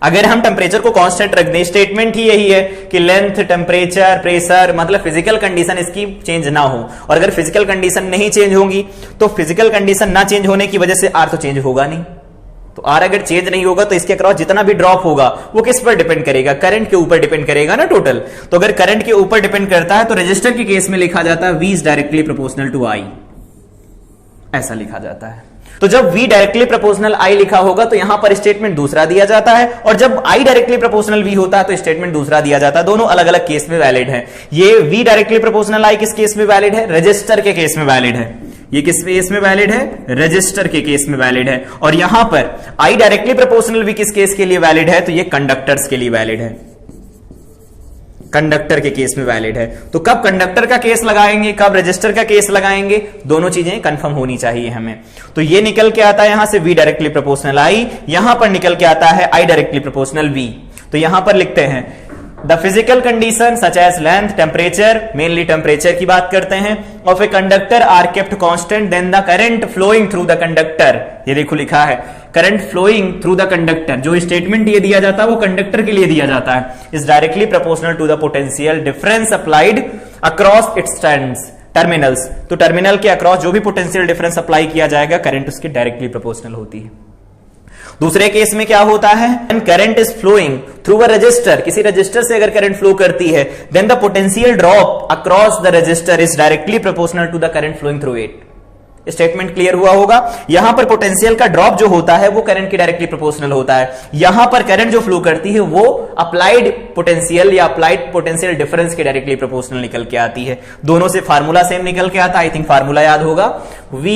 S1: अगर हम टेम्परेचर को कांस्टेंट रख दें, स्टेटमेंट ही यही है कि लेंथ, टेम्परेचर, प्रेशर, मतलब फिजिकल कंडीशन इसकी चेंज ना हो, और अगर फिजिकल कंडीशन नहीं चेंज होगी तो फिजिकल कंडीशन ना चेंज होने की वजह से R तो चेंज होगा नहीं। तो R अगर चेंज नहीं होगा तो इसके अक्रॉस जितना भी ड्रॉप होगा वो किस पर डिपेंड करेगा, करंट के ऊपर डिपेंड करेगा ना टोटल। तो अगर करंट के ऊपर डिपेंड करता है तो रजिस्टर के केस में लिखा जाता है V is directly proportional to I, ऐसा लिखा जाता है। तो जब V डायरेक्टली प्रोपोर्शनल I लिखा होगा तो यहां पर स्टेटमेंट दूसरा दिया जाता है, और जब I डायरेक्टली प्रोपोर्शनल V होता है तो स्टेटमेंट दूसरा दिया जाता है। दोनों अलग अलग केस में वैलिड है। ये V डायरेक्टली प्रोपोर्शनल I किस केस में वैलिड है, रजिस्टर के केस में वैलिड है। ये किस केस में वैलिड है, रजिस्टर के केस में वैलिड है। और यहां पर I डायरेक्टली प्रोपोर्शनल V किस केस के लिए वैलिड है, तो ये कंडक्टर्स के लिए वैलिड है, कंडक्टर के केस में वैलिड है। तो कब कंडक्टर का केस लगाएंगे, कब रजिस्टर का केस लगाएंगे, दोनों चीजें कंफर्म होनी चाहिए हमें। तो ये निकल के आता है यहां से V डायरेक्टली प्रोपोर्शनल I, यहां पर निकल के आता है I डायरेक्टली प्रोपोर्शनल V। तो यहां पर लिखते हैं the physical condition such as length, temperature, mainly temperature की बात करते हैं, of a conductor are kept constant, then the current flowing through the conductor, ये देखो लिखा है current flowing through the conductor, जो स्टेटमेंट ये दिया जाता है वो कंडक्टर के लिए दिया जाता है, is directly proportional to the potential difference applied across its terminals. तो टर्मिनल के अक्रॉस जो भी पोटेंशियल डिफरेंस अप्लाई किया जाएगा करंट उसकी डायरेक्टली प्रोपोर्शनल होती है। दूसरे केस में क्या होता है, current is flowing through a resistor, किसी रजिस्टर से अगर करंट फ्लो करती है, then the potential drop across the resistor is directly proportional to the current flowing through it. Statement clear हुआ होगा। यहां पर पोटेंशियल का ड्रॉप जो होता है वो करंट के डायरेक्टली प्रोपोर्शनल होता है। यहां पर करंट जो फ्लो करती है वो अप्लाइड पोटेंशियल या अप्लाइड पोटेंशियल डिफरेंस के डायरेक्टली प्रोपोर्शनल निकल के आती है। दोनों से फार्मूला सेम निकल के आता है। आई थिंक फार्मूला याद होगा, V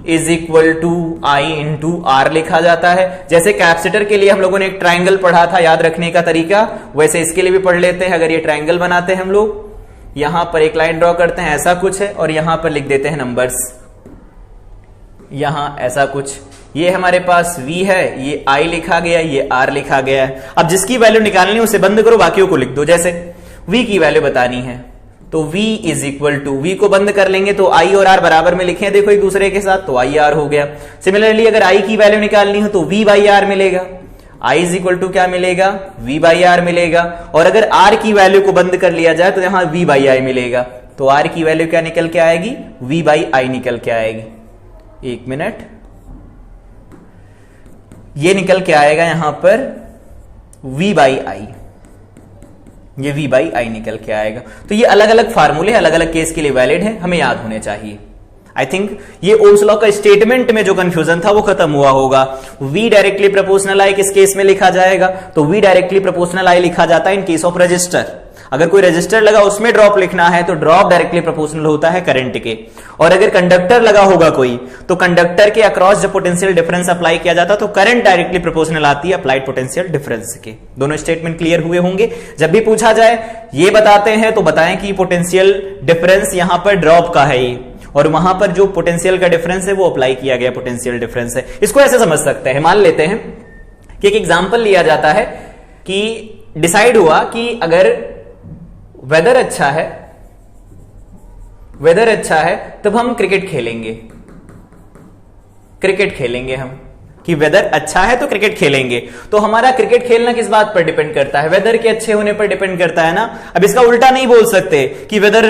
S1: is equal to I into R लिखा जाता है। जैसे कैपेसिटर के लिए हम लोगों ने एक ट्राइंगल पढ़ा था, याद रखने का तरीका, वैसे इसके लिए भी पढ़ लेते हैं। अगर ये ट्राइंगल बनाते हैं हम लोग, यहां पर एक लाइन ड्रॉ करते हैं, ऐसा कुछ है, और यहां पर लिख देते हैं नंबर्स, यहां ऐसा कुछ। ये हमारे पास V है, ये I लिखा गया, ये R लिखा गया है। अब जिसकी वैल्यू निकालनी है उसे बंद करो, बाकियों को लिख दो। जैसे V की वैल्यू बतानी है तो V is equal to, V को बंद कर लेंगे तो I और R बराबर में लिखे हैं देखो एक दूसरे के साथ, तो I R हो गया। सिमिलरली अगर I की वैल्यू निकालनी हो तो V बाई R मिलेगा, I इज इक्वल टू क्या मिलेगा, V बाई R मिलेगा। और अगर R की वैल्यू को बंद कर लिया जाए तो यहां V बाई I मिलेगा, तो R की वैल्यू क्या निकल के आएगी, V बाई I निकल के आएगी। एक मिनट, ये निकल के आएगा यहां पर V बाई I, ये V बाई I निकल के आएगा। तो ये अलग अलग फार्मूले अलग अलग केस के लिए वैलिड है, हमें याद होने चाहिए। आई थिंक ये ओम्स लॉ का स्टेटमेंट में जो कंफ्यूजन था वो खत्म हुआ होगा। V डायरेक्टली प्रोपोर्शनल I किस केस में लिखा जाएगा, तो V डायरेक्टली प्रोपोर्शनल I लिखा जाता है इन केस ऑफ रजिस्टर। अगर कोई रजिस्टर लगा उसमें ड्रॉप लिखना है तो ड्रॉप डायरेक्टली प्रोपोर्शनल होता है करंट के। और अगर कंडक्टर लगा होगा कोई तो कंडक्टर के अक्रॉस जब पोटेंशियल डिफरेंस अप्लाई किया जाता है तो करंट डायरेक्टली प्रोपोर्शनल आती है अप्लाइड पोटेंशियल डिफरेंस के। दोनों स्टेटमेंट क्लियर हुए होंगे। जब भी पूछा जाए ये बताते हैं तो बताएं कि पोटेंशियल डिफरेंस यहां पर ड्रॉप का है ये, और वहां पर जो पोटेंशियल का डिफरेंस है वो अप्लाई किया गया पोटेंशियल डिफरेंस है। इसको ऐसे समझ सकते हैं, मान लेते हैं कि एक एग्जांपल लिया जाता है कि डिसाइड हुआ कि अगर वेदर अच्छा है तब हम क्रिकेट खेलेंगे हम, कि वेदर अच्छा है तो क्रिकेट खेलेंगे। तो हमारा क्रिकेट खेलना किस बात पर डिपेंड करता है, वेदर के अच्छे होने पर डिपेंड करता है ना। अब इसका उल्टा नहीं बोल सकते कि वेदर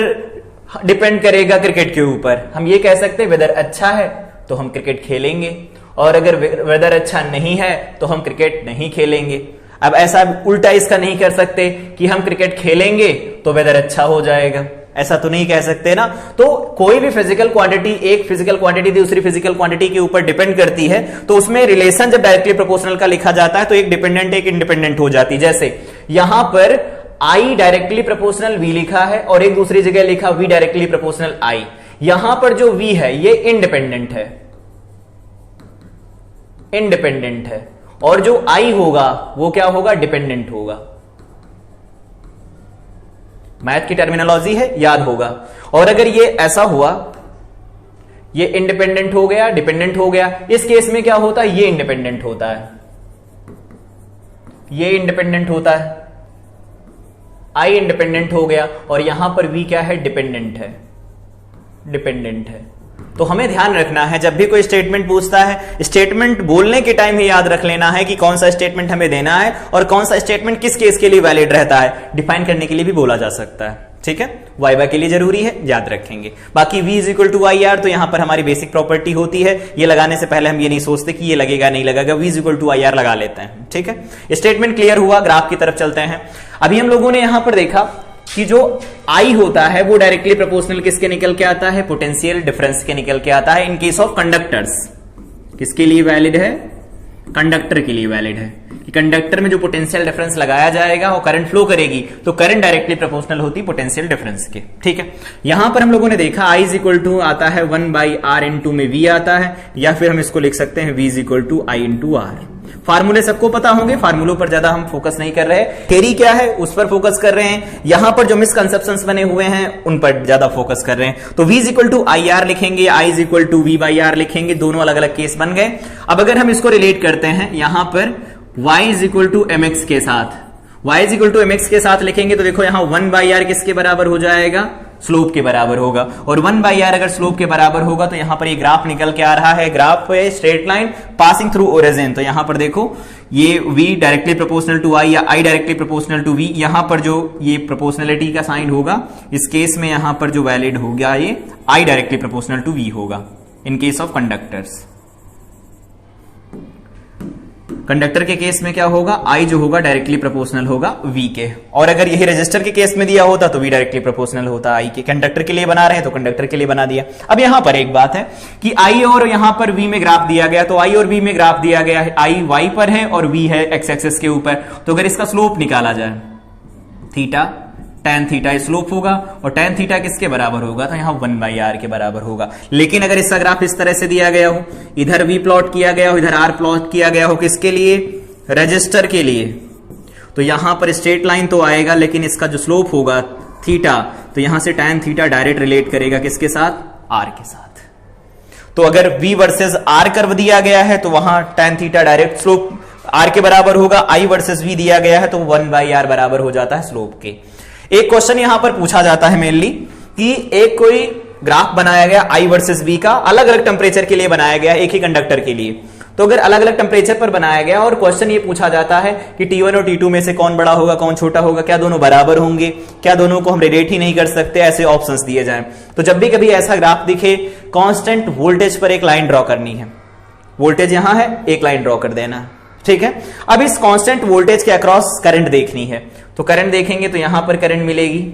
S1: डिपेंड करेगा क्रिकेट के ऊपर, हम ये कह सकते हैं वेदर अच्छा है तो हम क्रिकेट खेलेंगे, और अगर वेदर अच्छा नहीं है तो हम क्रिकेट नहीं खेलेंगे। अब ऐसा उल्टा इसका नहीं कर सकते कि हम क्रिकेट खेलेंगे तो वेदर अच्छा हो जाएगा, ऐसा तो नहीं कह सकते ना। तो कोई भी फिजिकल क्वांटिटी, एक फिजिकल क्वांटिटी दूसरी फिजिकल क्वांटिटी के ऊपर डिपेंड करती है, तो उसमें रिलेशन जब डायरेक्टली प्रोपोर्शनल का लिखा जाता है तो एक डिपेंडेंट एक इंडिपेंडेंट हो जाती है। जैसे यहां पर I डायरेक्टली प्रोपोर्शनल V लिखा है और एक दूसरी जगह लिखा V डायरेक्टली प्रोपोर्शनल I। यहां पर जो V है ये इंडिपेंडेंट है, और जो I होगा वो क्या होगा, डिपेंडेंट होगा। मैथ की टर्मिनोलॉजी है, याद होगा। और अगर ये ऐसा हुआ, ये इंडिपेंडेंट हो गया, डिपेंडेंट हो गया, इस केस में क्या होता है, ये इंडिपेंडेंट होता है, ये इंडिपेंडेंट होता है, I इंडिपेंडेंट हो गया, और यहां पर V क्या है, डिपेंडेंट है। तो हमें ध्यान रखना है जब भी कोई स्टेटमेंट पूछता है, स्टेटमेंट बोलने के टाइम ही याद रख लेना है कि कौन सा स्टेटमेंट हमें देना है और कौन सा स्टेटमेंट किस केस के लिए वैलिड रहता है। डिफाइन करने के लिए भी बोला जा सकता है, ठीक है, वाइवा के लिए जरूरी है, याद रखेंगे। बाकी V is equal to I R, तो यहां पर हमारी बेसिक प्रॉपर्टी होती है, ये लगाने से पहले हम ये नहीं सोचते कि ये लगेगा नहीं लगेगा, V is equal to I R लगा लेते हैं, ठीक है। स्टेटमेंट क्लियर हुआ, ग्राफ की तरफ चलते हैं। अभी हम लोगों ने यहां पर देखा कि जो I होता है वो डायरेक्टली प्रोपोर्शनल किसके निकल के आता है, पोटेंशियल डिफरेंस के निकल के आता है इन केस ऑफ कंडक्टर्स। किसके लिए वैलिड है, कंडक्टर के लिए वैलिड है कि कंडक्टर में जो पोटेंशियल डिफरेंस लगाया जाएगा और करंट फ्लो करेगी तो करंट डायरेक्टली प्रोपोर्शनल होती पोटेंशियल डिफरेंस के, ठीक है। यहां पर हम लोगों ने देखा I इज इक्वल टू आता है 1/r इंटू में V आता है, या फिर हम इसको लिख सकते हैं V is equal to I into R। फार्मूले सबको पता होंगे, फार्मूलों पर ज्यादा हम फोकस नहीं कर रहे, थ्योरी क्या है उस पर फोकस कर रहे हैं। यहां पर जो मिसकंसेप्शंस बने हुए हैं उन पर ज्यादा फोकस कर रहे हैं। तो V is equal to I R लिखेंगे, I is equal to V by R लिखेंगे, दोनों अलग अलग केस बन गए। अब अगर हम इसको रिलेट करते हैं यहां पर y is equal to M X के साथ, y is equal to M X के साथ लिखेंगे तो देखो यहां 1/r किसके बराबर हो जाएगा, स्लोप के बराबर होगा। और 1/r अगर स्लोप के बराबर होगा तो यहां पर ये ग्राफ निकल के आ रहा है, ग्राफ है straight line passing through origin. तो यहां पर देखो ये V directly proportional to I या I directly proportional to V, यहां पर जो ये प्रोपोर्शनलिटी का साइन होगा इस केस में यहां पर जो वैलिड होगा ये I directly proportional to V होगा in case of conductors. Conductor के केस में क्या होगा, I जो होगा डायरेक्टली प्रोपोर्शनल होगा V के, और अगर यही रेजिस्टर के केस में दिया होता तो V डायरेक्टली प्रोपोर्शनल होता I के। कंडक्टर के लिए बना रहे हैं तो कंडक्टर के लिए बना दिया। अब यहां पर एक बात है कि I और यहां पर V में ग्राफ दिया गया, तो I और V में ग्राफ दिया गया है, I Y पर है और V है एक्स एक्सिस के ऊपर। तो अगर इसका स्लोप निकाला जाए थीटा, tan थीटा स्लोप होगा, और tan थीटा किसके बराबर होगा, तो यहां 1/r के बराबर होगा। लेकिन अगर इसका ग्राफ इस तरह से दिया गया हो, इधर V प्लॉट किया गया हो, इधर R प्लॉट किया गया हो, किसके लिए, रेजिस्टर के लिए, तो यहां पर स्ट्रेट लाइन तो आएगा, लेकिन इसका जो स्लोप होगा थीटा, तो यहां से tan थीटा डायरेक्ट रिलेट करेगा किसके साथ, R के साथ। तो अगर V वर्सेस R कर्व दिया गया है तो वहां tan theta direct slope R के बराबर होगा, I वर्सेस V दिया गया है तो 1/r बराबर हो जाता है स्लोप के। एक क्वेश्चन यहां पर पूछा जाता है मेनली कि एक कोई ग्राफ बनाया गया I वर्सेस V का, अलग अलग टेम्परेचर के लिए बनाया गया, एक ही कंडक्टर के लिए। तो अगर अलग अलग टेम्परेचर पर बनाया गया और क्वेश्चन ये पूछा जाता है कि T1 और T2 में से कौन बड़ा होगा कौन छोटा होगा, क्या दोनों बराबर होंगे, क्या दोनों को हम रिलेट ही नहीं कर सकते, ऐसे ऑप्शंस दिए जाएं। तो जब भी कभी ऐसा ग्राफ दिखे, कांस्टेंट वोल्टेज पर एक लाइन ड्रॉ करनी है, वोल्टेज यहां है, एक लाइन ड्रॉ कर देना, ठीक है। अब इस कांस्टेंट वोल्टेज के अक्रॉस करंट देखनी है, तो करंट देखेंगे तो यहां पर करंट मिलेगी,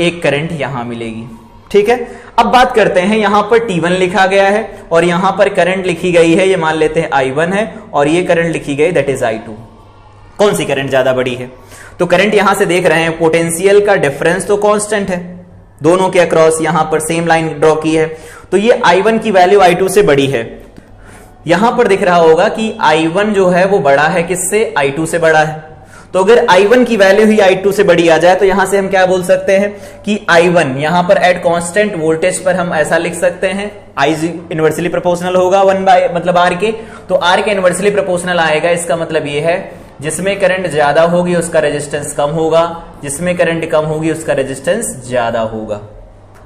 S1: एक करंट यहां मिलेगी, ठीक है। अब बात करते हैं, यहां पर T1 लिखा गया है और यहां पर करंट लिखी गई है, ये मान लेते हैं I1 है, और ये करंट लिखी गई दैट इज I2। कौन सी करंट ज्यादा बड़ी है, तो करंट यहां से देख रहे हैं, पोटेंशियल का डिफरेंस तो कांस्टेंट है, दोनों के अक्रॉस यहां पर सेम लाइन ड्रॉ की है, तो ये I1 की वैल्यू I2 से बड़ी है। यहां पर दिख रहा होगा कि I1 जो है वो बड़ा है किससे, I2 से बड़ा है। तो अगर I1 की वैल्यू ही I2 से बड़ी आ जाए तो यहां से हम क्या बोल सकते हैं कि I1 यहां पर एट कांस्टेंट वोल्टेज पर हम ऐसा लिख सकते हैं, I इनवर्सली प्रोपोर्शनल होगा 1 मतलब R के, तो R के इनवर्सली प्रोपोर्शनल आएगा। इसका मतलब ये है जिसमें करंट ज्यादा होगी उसका रेजिस्टेंस कम होगा, जिसमें करंट कम होगी उसका रेजिस्टेंस ज्यादा होगा।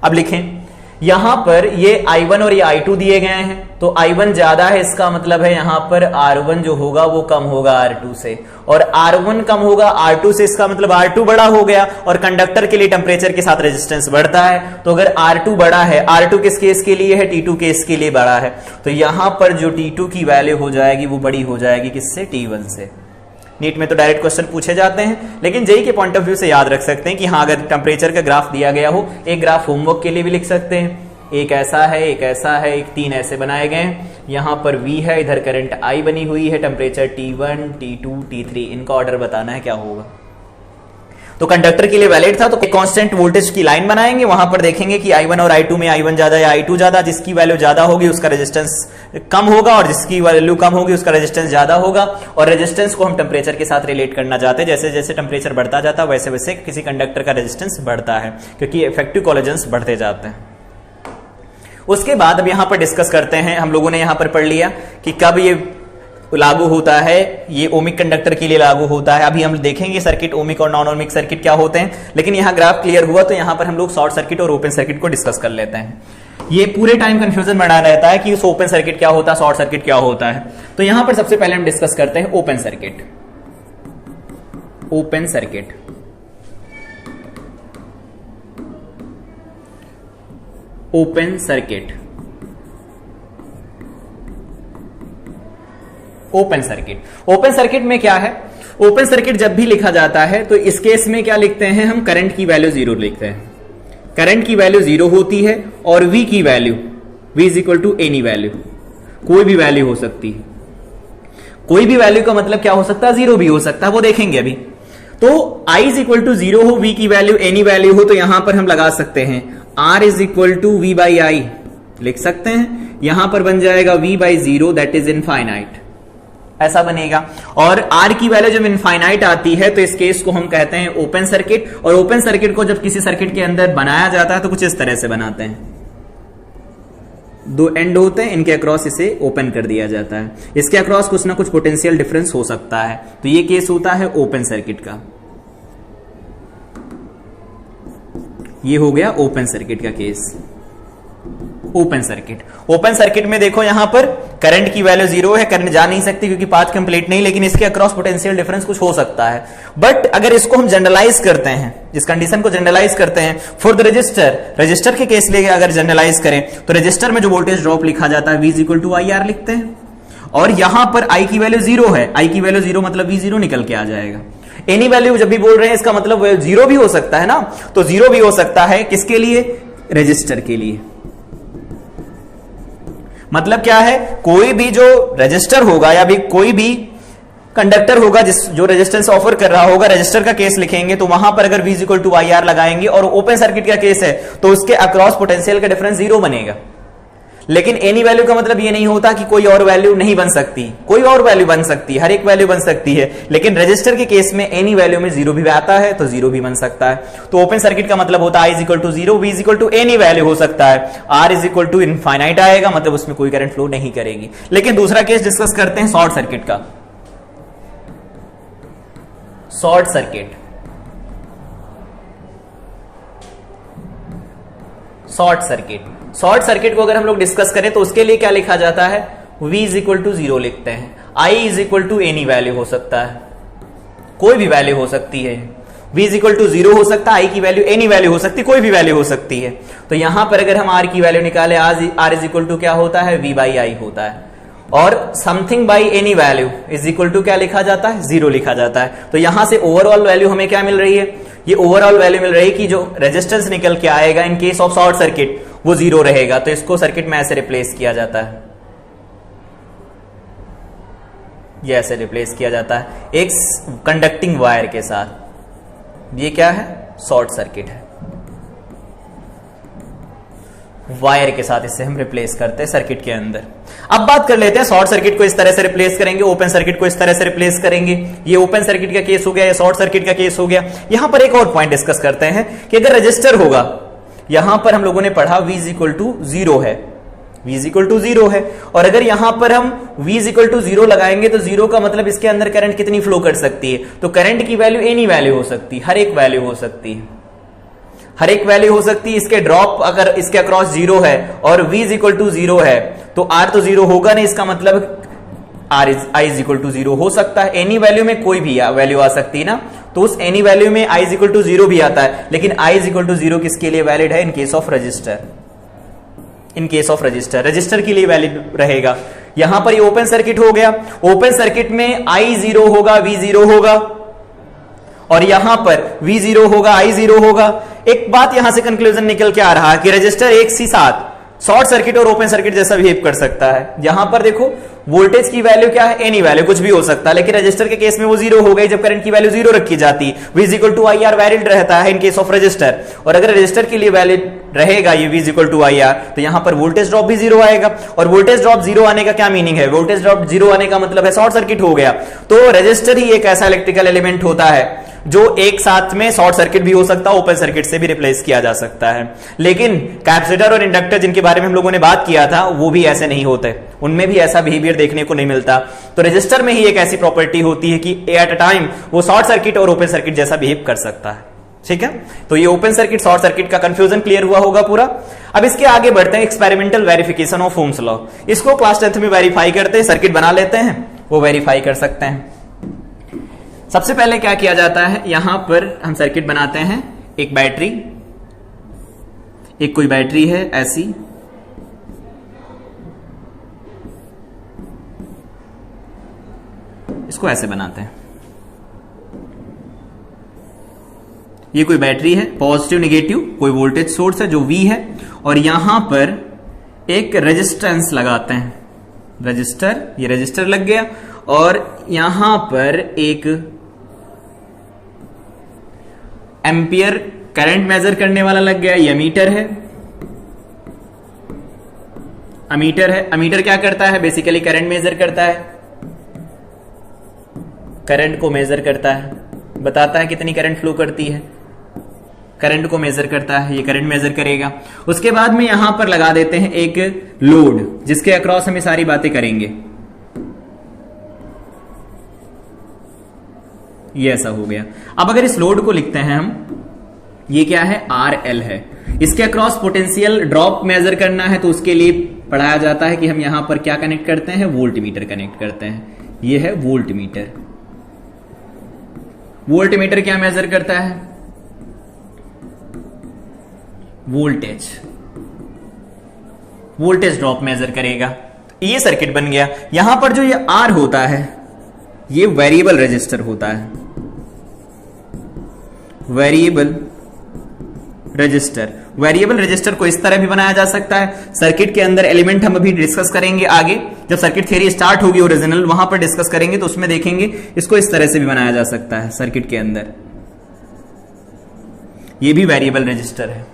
S1: अब लिखें, यहां पर ये I1 और ये I2 दिए गए हैं, तो I1 ज्यादा है, इसका मतलब है यहां पर R1 जो होगा वो कम होगा R2 से, और R1 कम होगा R2 से, इसका मतलब R2 बड़ा हो गया, और कंडक्टर के लिए टेम्परेचर के साथ रेजिस्टेंस बढ़ता है। तो अगर R2 बड़ा है, R2 किस केस के लिए है, T2 केस के लिए बड़ा है, तो यहां पर जो T2 की वैल्यू हो जाएगी वो बड़ी हो जाएगी किससे, T1 से। नीट में तो डायरेक्ट क्वेश्चन पूछे जाते हैं, लेकिन जेई के पॉइंट ऑफ व्यू से याद रख सकते हैं कि हाँ, अगर टेम्परेचर का ग्राफ दिया गया हो, एक ग्राफ होमवर्क के लिए भी लिख सकते हैं, एक ऐसा है, एक ऐसा है, एक 3 ऐसे बनाए गए हैं। यहां पर V है, इधर करंट I बनी हुई है, टेम्परेचर T1, T2, T3, इनका ऑर्डर बताना है क्या होगा। तो कंडक्टर के लिए वैलिड था, तो कांस्टेंट वोल्टेज की लाइन बनाएंगे, वहां पर देखेंगे कि I1 और I2 में I1 ज्यादा या I2 ज्यादा, जिसकी वैल्यू ज्यादा होगी उसका रेजिस्टेंस कम होगा, और जिसकी वैल्यू कम होगी उसका रेजिस्टेंस ज्यादा होगा। और रेजिस्टेंस को हम टेम्परेचर के साथ रिलेट करना चाहते हैं, जैसे जैसे टेम्परेचर बढ़ता जाता है वैसे वैसे किसी कंडक्टर का रेजिस्टेंस बढ़ता है, क्योंकि इफेक्टिव कोलिजन्स बढ़ते जाते हैं। उसके बाद अब यहां पर डिस्कस करते हैं, हम लोगों ने यहां पर पढ़ लिया कि कब ये लागू होता है, ये ओमिक कंडक्टर के लिए लागू होता है। अभी हम देखेंगे सर्किट ओमिक और नॉन ओमिक सर्किट क्या होते हैं, लेकिन यहां ग्राफ क्लियर हुआ तो यहां पर हम लोग शॉर्ट सर्किट और ओपन सर्किट को डिस्कस कर लेते हैं। ये पूरे टाइम कंफ्यूजन बना रहता है कि उस ओपन सर्किट क्या होता है, शॉर्ट सर्किट क्या होता है। तो यहां पर सबसे पहले हम डिस्कस करते हैं open circuit. Open circuit open circuit open circuit open circuit में क्या है, ओपन सर्किट जब भी लिखा जाता है तो इस केस में क्या लिखते हैं हम, करंट की वैल्यू 0 लिखते हैं। करंट की वैल्यू 0 होती है और V की value V is equal to any value, कोई भी वैल्यू हो सकती है। कोई भी वैल्यू का मतलब क्या हो सकता है, 0 भी हो सकता है, वो देखेंगे अभी। तो I इज इक्वल टू 0 हो, V की वैल्यू एनी वैल्यू हो, तो यहां पर हम लगा सकते हैं R is equal to V by I लिख सकते हैं। यहां पर बन जाएगा V by 0 that is infinite, ऐसा बनेगा। और R की वैल्यू जब इनफाइनाइट आती है तो इस केस को हम कहते हैं ओपन सर्किट। और ओपन सर्किट को जब किसी सर्किट के अंदर बनाया जाता है तो कुछ इस तरह से बनाते हैं, 2 एंड होते हैं, इनके अक्रॉस इसे ओपन कर दिया जाता है, इसके अक्रॉस कुछ ना कुछ पोटेंशियल डिफरेंस हो सकता है, तो ये केस होता है ओपन सर्किट का। ये हो गया ओपन सर्किट का केस। ओपन सर्किट में देखो यहां पर करंट की वैल्यू 0 है, करंट जा नहीं सकती क्योंकि पाथ कंप्लीट नहीं, लेकिन इसके अक्रॉस पोटेंशियल डिफरेंस कुछ हो सकता है। बट अगर इसको हम जनरलाइज करते हैं, इस कंडीशन को जनरलाइज करते हैं फॉर द रजिस्टर के केस लिए अगर जनरलाइज करें तो रजिस्टर में जो वोल्टेज ड्रॉप लिखा जाता है V is equal to IR लिखते हैं, और यहां पर आई की वैल्यू 0 है, आई की वैल्यू 0 मतलब V0 निकल के आ जाएगा। एनी वैल्यू जब भी बोल रहे हैं इसका मतलब 0 भी हो सकता है ना, तो 0 भी हो सकता है किसके लिए, रजिस्टर के लिए। मतलब क्या है, कोई भी जो रजिस्टर होगा या भी कोई भी कंडक्टर होगा जो रेजिस्टेंस ऑफर कर रहा होगा, रजिस्टर का केस लिखेंगे तो वहां पर अगर V = IR लगाएंगे और ओपन सर्किट का केस है तो उसके अक्रॉस पोटेंशियल का डिफरेंस 0 बनेगा। लेकिन एनी वैल्यू का मतलब ये नहीं होता कि कोई और वैल्यू नहीं बन सकती, कोई और वैल्यू बन सकती है, हर एक वैल्यू बन सकती है। लेकिन रजिस्टर के केस में एनी वैल्यू में 0 भी आता है तो 0 भी बन सकता है। तो ओपन सर्किट का मतलब होता है I = 0, V = एनी वैल्यू हो सकता है, R = इनफाइनाइट आएगा, मतलब उसमें कोई करंट फ्लो नहीं करेगी। लेकिन दूसरा केस डिस्कस करते हैं शॉर्ट सर्किट का। Short circuit, short circuit short circuit को अगर हम लोग डिस्कस करें तो उसके लिए क्या लिखा जाता है, V = 0 लिखते हैं, I = एनी वैल्यू हो सकता है, कोई भी वैल्यू हो सकती है। V = 0 हो सकता है, I की वैल्यू एनी वैल्यू हो सकती है, कोई भी वैल्यू हो सकती है। तो यहां पर अगर हम R की वैल्यू निकाले, R = क्या होता है, V/I होता है। और something by any value is equal to क्या लिखा जाता है, 0 लिखा जाता है। तो यहां से ओवरऑल वैल्यू हमें क्या मिल रही है, ये ओवरऑल वैल्यू मिल रही है कि जो रेजिस्टेंस निकल के आएगा इन केस ऑफ शॉर्ट सर्किट वो 0 रहेगा। तो इसको सर्किट में ऐसे रिप्लेस किया जाता है, ये ऐसे रिप्लेस किया जाता है एक कंडक्टिंग वायर के साथ। ये क्या है, शॉर्ट सर्किट है, वायर के साथ इसे हम रिप्लेस करते हैं सर्किट के अंदर। अब बात कर लेते हैं शॉर्ट सर्किट को इस तरह से रिप्लेस करेंगे, ओपन सर्किट को इस तरह से रिप्लेस करेंगे। ये ओपन सर्किट का केस हो गया, ये शॉर्ट सर्किट का केस हो गया। यहां पर एक और पॉइंट डिस्कस करते हैं कि अगर रजिस्टर होगा, यहां पर हम लोगों ने पढ़ा V = 0 है, V = 0 है, और अगर यहां पर हम V = 0 लगाएंगे तो 0 का मतलब इसके अंदर करंट कितनी फ्लो कर सकती है, तो करंट की वैल्यू एनी वैल्यू हो सकती है, हर एक वैल्यू हो सकती है, हर एक वैल्यू हो सकती है। इसके ड्रॉप अगर इसके अक्रॉस 0 है और V = 0 है तो R तो 0 होगा नहीं, इसका मतलब I = 0 हो सकता है। एनी वैल्यू में कोई भी वैल्यू आ सकती है ना, तो उस एनी वैल्यू में I = 0 भी आता है। लेकिन I = 0 किसके लिए वैलिड है, इन case of register, in case of register, register के लिए वैलिड रहेगा। यहां पर ये ओपन सर्किट हो गया, ओपन सर्किट में I 0 होगा, V 0 होगा, और यहां पर V 0 होगा, I 0 होगा। एक बात यहां से कंक्लूजन निकल के आ रहा है कि रजिस्टर एक सी साथ शॉर्ट सर्किट और ओपन सर्किट जैसा बिहेव कर सकता है। यहां पर देखो वोल्टेज की वैल्यू क्या है, एनी वैल्यू, कुछ भी हो सकता है। लेकिन रजिस्टर के केस में वो 0 हो गई जब करंट की वैल्यू 0 रखी जाती है। V = IR वैलिड रहता है इन केस ऑफ रजिस्टर, और अगर रजिस्टर के लिए वैलिड रहेगा ये V = IR तो यहां पर वोल्टेज ड्रॉप भी 0 आएगा। और वोल्टेज ड्रॉप 0 आने का क्या मीनिंग है, वोल्टेज ड्रॉप 0 आने का मतलब है शॉर्ट सर्किट हो गया। तो रजिस्टर ही एक ऐसा इलेक्ट्रिकल एलिमेंट होता है जो एक साथ में शॉर्ट सर्किट भी हो सकता है, ओपन सर्किट से भी रिप्लेस किया जा सकता है। लेकिन कैपेसिटर और इंडक्टर जिनके बारे में हम लोगों ने बात किया था वो भी ऐसे नहीं होते, उनमें भी ऐसा बिहेवियर देखने को नहीं मिलता। तो रजिस्टर में ही एक ऐसी प्रॉपर्टी होती है कि एट अ टाइम वो शॉर्ट सर्किट और ओपन सर्किट जैसा बिहेव कर सकता है। ठीक है, तो ये ओपन सर्किट शॉर्ट सर्किट का कंफ्यूजन क्लियर हुआ होगा पूरा। अब इसके आगे बढ़ते हैं, experimental verification of Ohm's law. इसको क्लास 10th में वेरीफाई करते हैं, सर्किट बना लेते हैं, वो वेरीफाई कर सकते हैं। सबसे पहले क्या किया जाता है, यहां पर हम सर्किट बनाते हैं, एक बैटरी, एक कोई बैटरी है ऐसी, इसको ऐसे बनाते हैं। ये कोई बैटरी है, पॉजिटिव नेगेटिव कोई वोल्टेज सोर्स है जो V है, और यहां पर एक रेजिस्टेंस लगाते हैं, रजिस्टर, ये रजिस्टर लग गया, और यहां पर एक एम्पियर करंट मेजर करने वाला लग गया, ये अमीटर है, अमीटर है। अमीटर क्या करता है, बेसिकली करंट मेजर करता है, करंट को मेजर करता है, बताता है कितनी करंट फ्लो करती है, करंट को मेजर करता है, ये करंट मेजर करेगा। उसके बाद में यहां पर लगा देते हैं एक लोड जिसके अक्रॉस हम ये सारी बातें करेंगे, ये ऐसा हो गया। अब अगर इस लोड को लिखते हैं हम, ये क्या है, RL है, इसके अक्रॉस पोटेंशियल ड्रॉप मेजर करना है तो उसके लिए पढ़ाया जाता है कि हम यहां पर क्या कनेक्ट करते हैं, वोल्ट मीटर कनेक्ट करते हैं। ये है वोल्ट मीटर। वोल्ट मीटर क्या मेजर करता है, वोल्टेज, वोल्टेज ड्रॉप मेजर करेगा। ये सर्किट बन गया। यहां पर जो ये R होता है ये वेरिएबल रजिस्टर होता है, वेरिएबल रजिस्टर। वेरिएबल रजिस्टर को इस तरह भी बनाया जा सकता है। सर्किट के अंदर एलिमेंट हम अभी डिस्कस करेंगे आगे, जब सर्किट थ्योरी स्टार्ट होगी ओरिजिनल, वहां पर डिस्कस करेंगे तो उसमें देखेंगे इसको इस तरह से भी बनाया जा सकता है सर्किट के अंदर। ये भी वेरिएबल रजिस्टर है।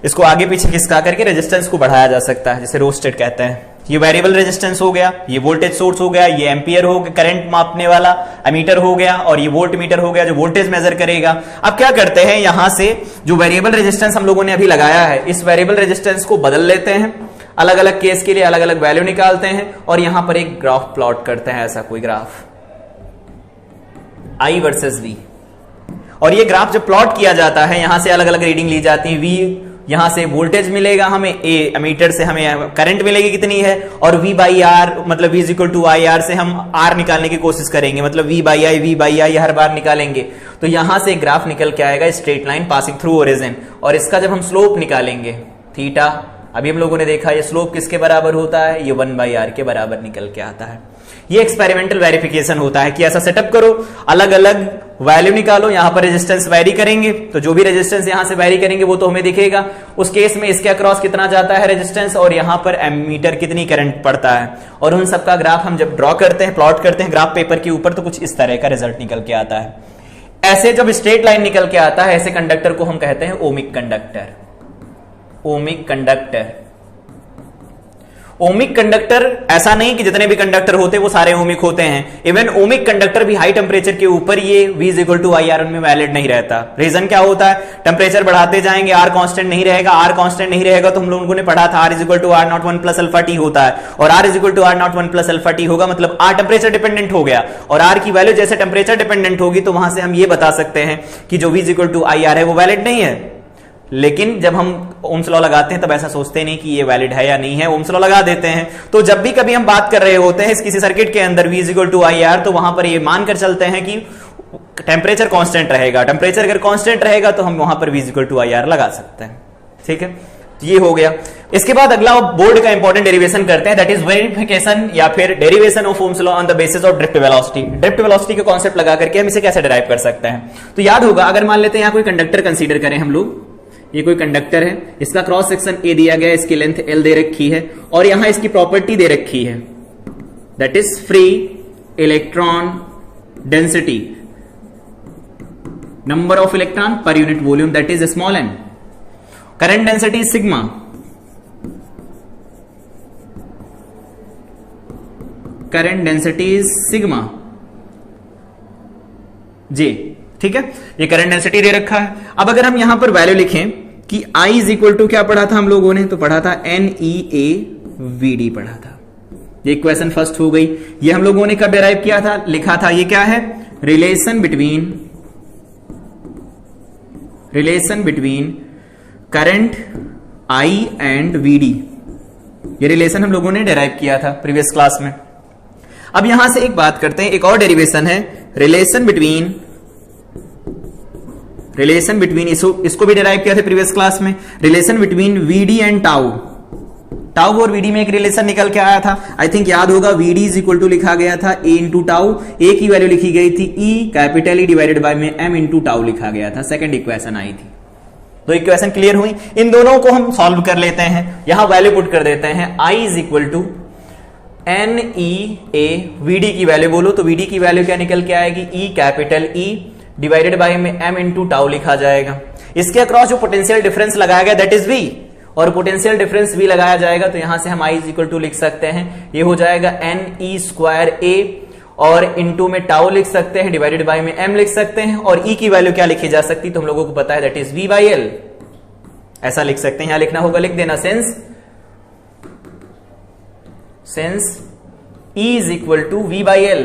S1: इसको आगे पीछे खिसका करके रेजिस्टेंस को बढ़ाया जा सकता है, जिसे रोस्टेड कहते हैं। ये वेरिएबल रेजिस्टेंस हो गया, ये वोल्टेज सोर्स हो गया, ये एम्पियर हो गया करंट मापने वाला एमीटर हो गया, और ये वोल्ट मीटर हो गया जो वोल्टेज मेजर करेगा। अब क्या करते हैं, यहां से जो वेरिएबल रेजिस्टेंस हम लोगों ने अभी लगाया है, इस वेरिएबल रेजिस्टेंस को बदल लेते हैं, अलग अलग केस के लिए अलग अलग वैल्यू निकालते हैं और यहां पर एक ग्राफ प्लॉट करते हैं, ऐसा कोई ग्राफ I वर्सेस V। और ये ग्राफ जब प्लॉट किया जाता है, यहां से अलग अलग रीडिंग ली जाती है। V यहां से वोल्टेज मिलेगा हमें, एमीटर से हमें करंट मिलेगी कितनी है, और V बाई आर मतलब V is equal to I R से हम R निकालने की कोशिश करेंगे, मतलब V बाई आई हर बार निकालेंगे। तो यहां से ग्राफ निकल के आएगा straight line passing through origin, और इसका जब हम स्लोप निकालेंगे थीटा, अभी हम लोगों ने देखा ये स्लोप किसके बराबर होता है, ये 1/r के बराबर निकल के आता है। ये एक्सपेरिमेंटल वेरिफिकेशन होता है कि ऐसा सेटअप करो, अलग अलग वैल्यू निकालो, यहां पर रेजिस्टेंस वेरी करेंगे, तो जो भी रेजिस्टेंस यहां से वेरी करेंगे वो तो हमें दिखेगा। उस केस में इसके अक्रॉस कितना जाता है रेजिस्टेंस, और यहां पर एमीटर कितनी करंट पड़ता है, और उन सबका ग्राफ हम जब ड्रॉ करते हैं, प्लॉट करते हैं ग्राफ पेपर के ऊपर, तो कुछ इस तरह का रिजल्ट निकल के आता है। ऐसे जब स्ट्रेट लाइन निकल के आता है, ऐसे कंडक्टर को हम कहते हैं ohmic conductor. Ohmic conductor, ohmic conductor ऐसा नहीं कि जितने भी कंडक्टर होते हैं वो सारे ओमिक होते हैं। इवन ओमिक कंडक्टर भी हाई टेम्परेचर के ऊपर ये V is equal to I R में वैलिड नहीं रहता। रीजन क्या होता है, टेम्परेचर बढ़ाते जाएंगे, R कांस्टेंट नहीं रहेगा। R कांस्टेंट नहीं रहेगा तो हम लोगों ने पढ़ा था R is equal to R naught 1 plus alpha T होता है, और R is equal to R naught 1 plus alpha T होगा, मतलब R टेम्परेचर डिपेंडेंट हो गया, और R की वैल्यू जैसे टेम्परेचर डिपेंडेंट होगी तो वहां से हम ये बता सकते हैं कि जो V is equal to I R है वो वैलिड नहीं है। लेकिन जब हम ओम्स लॉ लगाते हैं तब ऐसा सोचते नहीं कि ये वैलिड है या नहीं है, ओम्स लॉ लगा देते हैं। तो जब भी कभी हम बात कर रहे होते हैं किसी सर्किट के अंदर V is equal to I R, तो वहां पर ये मानकर चलते हैं कि टेम्परेचर कांस्टेंट रहेगा। टेम्परेचर अगर कांस्टेंट रहेगा तो हम वहां पर V is equal to I R लगा सकते हैं। ठीक है, ये हो गया। इसके बाद अगला बोर्ड का इंपॉर्टेंट डेरिवेशन करते हैं, दैट इज वेरिफिकेशन या फिर derivation of Ohm's law on the basis of drift velocity. Drift velocity का कॉन्सेप्ट लगा करके हम इसे कैसे डिराइव कर सकते हैं। तो याद होगा, अगर मान लेते हैं यहां कोई कंडक्टर कंसीडर करें हम लोग, ये कोई कंडक्टर है, इसका क्रॉस सेक्शन ए दिया गया है, इसकी लेंथ L दे रखी है, और यहां इसकी प्रॉपर्टी दे रखी है, that is free electron density, number of electron पर unit volume, that is small n, current density sigma, current density is sigma J. ठीक है, ये करंट डेंसिटी दे रखा है। अब अगर हम यहां पर वैल्यू लिखें कि I इज इक्वल टू क्या पढ़ा था हम लोगों ने, तो पढ़ा था NeAVD पढ़ा था। ये इक्वेशन फर्स्ट हो गई। ये हम लोगों ने कब डेराइव किया था, लिखा था, ये क्या है, relation between current I and VD। ये रिलेशन हम लोगों ने डेराइव किया था प्रीवियस क्लास में। अब यहां से एक बात करते हैं, एक और डेरिवेशन है, रिलेशन बिटवीन इसको भी डेराइव किया था प्रीवियस क्लास में, relation between VD and tau. Tau और VD में एक रिलेशन निकल के आया था, आई थिंक याद होगा, VD इज इक्वल टू लिखा गया था A इंटू टाउ, ए की वैल्यू लिखी गई थी E capital E divided by में M इंटू टाउ लिखा गया था। सेकंड इक्वेशन आई थी। तो इक्वेशन क्लियर हुई। इन दोनों को हम सॉल्व कर लेते हैं, यहां वैल्यू पुट कर देते हैं। I is equal to NeAVD की वैल्यू बोलो तो VD की वैल्यू क्या निकल के आएगी, E capital E divided by में M इंटू टाउ लिखा जाएगा। इसके अक्रॉस जो पोटेंशियल डिफरेंस लगाया गया दैट इज V, और पोटेंशियल डिफरेंस V लगाया जाएगा, तो यहां से हम I इज इक्वल टू लिख सकते हैं, ये हो जाएगा NE स्क्वायर A, और इंटू में टाउ लिख सकते हैं, डिवाइडेड बाय में M लिख सकते हैं, और E की वैल्यू क्या लिखी जा सकती तो हम लोगों को पता है, that is V by L। ऐसा लिख सकते हैं, यहां लिखना होगा, लिख देना, since E is equal to V by L।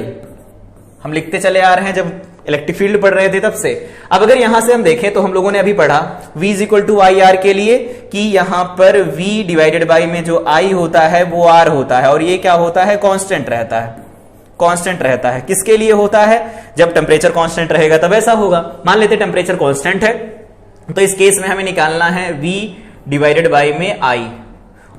S1: हम लिखते चले आ रहे हैं, जब इलेक्ट्रिक फील्ड पढ़ रहे थे तब से। अब अगर यहां से हम देखें तो हम लोगों ने अभी पढ़ा V is equal to I R के लिए कि यहां पर V डिवाइडेड बाई में जो I होता है वो R होता है, और ये क्या होता है, कांस्टेंट रहता है। कांस्टेंट रहता है किसके लिए होता है, जब टेम्परेचर कांस्टेंट रहेगा तब ऐसा होगा। मान लेते टेम्परेचर कांस्टेंट है, तो इस केस में हमें निकालना है V डिवाइडेड बाई में I,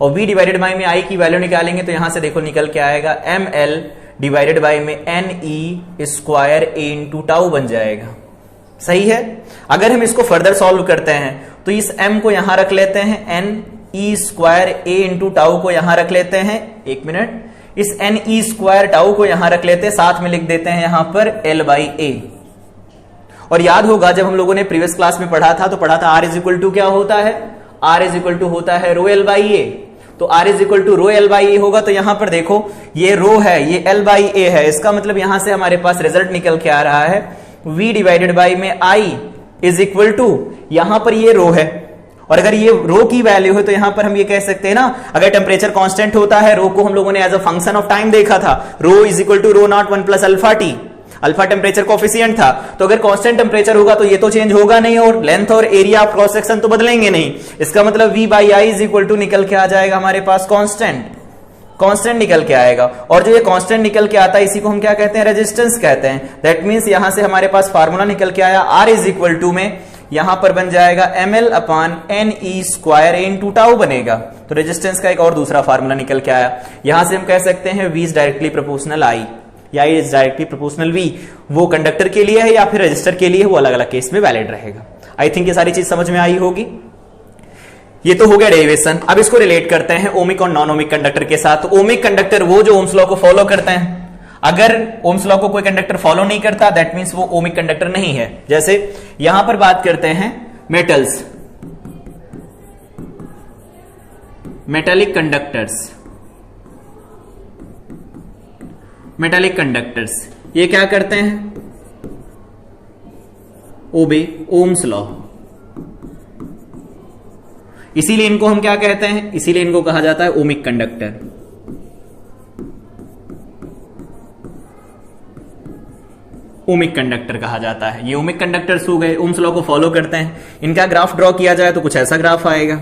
S1: और v डिवाइडेड बाई में i की वैल्यू निकालेंगे तो यहां से देखो निकल के आएगा ml डिवाइडेड बाई में ne square a into tau बन जाएगा। सही है। अगर हम इसको फर्दर सॉल्व करते हैं तो इस m को यहां रख लेते हैं, ne square a into tau को यहां रख लेते हैं, एक मिनट, इस ne स्क्वायर टाउ को यहां रख लेते हैं, साथ में लिख देते हैं यहां पर l बाई a। और याद होगा जब हम लोगों ने प्रीवियस क्लास में पढ़ा था तो पढ़ा था r इज इक्वल टू क्या होता है, r इज इक्वल टू होता है रो l बाई a। तो r is equal to rho l by a होगा तो यहां पर देखो ये रो है, ये l बाई a है, इसका मतलब यहां से हमारे पास रिजल्ट निकल के आ रहा है v डिवाइडेड बाई में i इज इक्वल टू, यहां पर ये रो है और अगर ये रो की वैल्यू है तो यहां पर हम ये कह सकते हैं ना, अगर टेम्परेचर कांस्टेंट होता है, रो को हम लोगों ने as a function of time देखा था, rho is equal to rho naught 1 plus alpha t, alpha temperature coefficient था। तो अगर कांस्टेंट टेम्परेचर होगा तो ये तो चेंज होगा नहीं और लेंथ और एरिया ऑफ क्रॉस सेक्शन तो बदलेंगे नहीं। इसका मतलब v by I is equal to निकल के आ जाएगा हमारे पास कांस्टेंट निकल के आएगा। और जो ये कांस्टेंट निकल के आता है इसी को हम क्या कहते हैं, रेजिस्टेंस कहते हैं। दैट मींस यहां से हमारे पास फार्मूला निकल के आया r इज इक्वल टू में यहां पर बन जाएगा ml upon ne square a into tau बनेगा। तो रेजिस्टेंस का एक और दूसरा फार्मूला निकल के आया। यहां से हम कह सकते हैं v is directly proportional i या i is directly proportional v। वो कंडक्टर के लिए है या फिर रजिस्टर के लिए, वो अलग अलग केस में वैलिड रहेगा। आई थिंक ये सारी चीज समझ में आई होगी। ये तो हो गया डेरिवेशन। अब इसको रिलेट करते हैं ओमिक और नॉन ओमिक कंडक्टर के साथ। तो ओमिक कंडक्टर वो जो ओम्स लॉ को फॉलो करते हैं, अगर ओम्स लॉ को कोई कंडक्टर फॉलो नहीं करता दैट मींस वो ओमिक कंडक्टर नहीं है। जैसे यहां पर बात करते हैं मेटल्स, मेटालिक कंडक्टर्स ये क्या करते हैं, ओबे ओम्स लॉ। इसीलिए इनको हम क्या कहते हैं, इसीलिए इनको कहा जाता है ओमिक कंडक्टर। ओमिक कंडक्टर कहा जाता है। ये ओमिक कंडक्टर्स हो गए, ओम्स लॉ को फॉलो करते हैं। इनका ग्राफ ड्रॉ किया जाए तो कुछ ऐसा ग्राफ आएगा।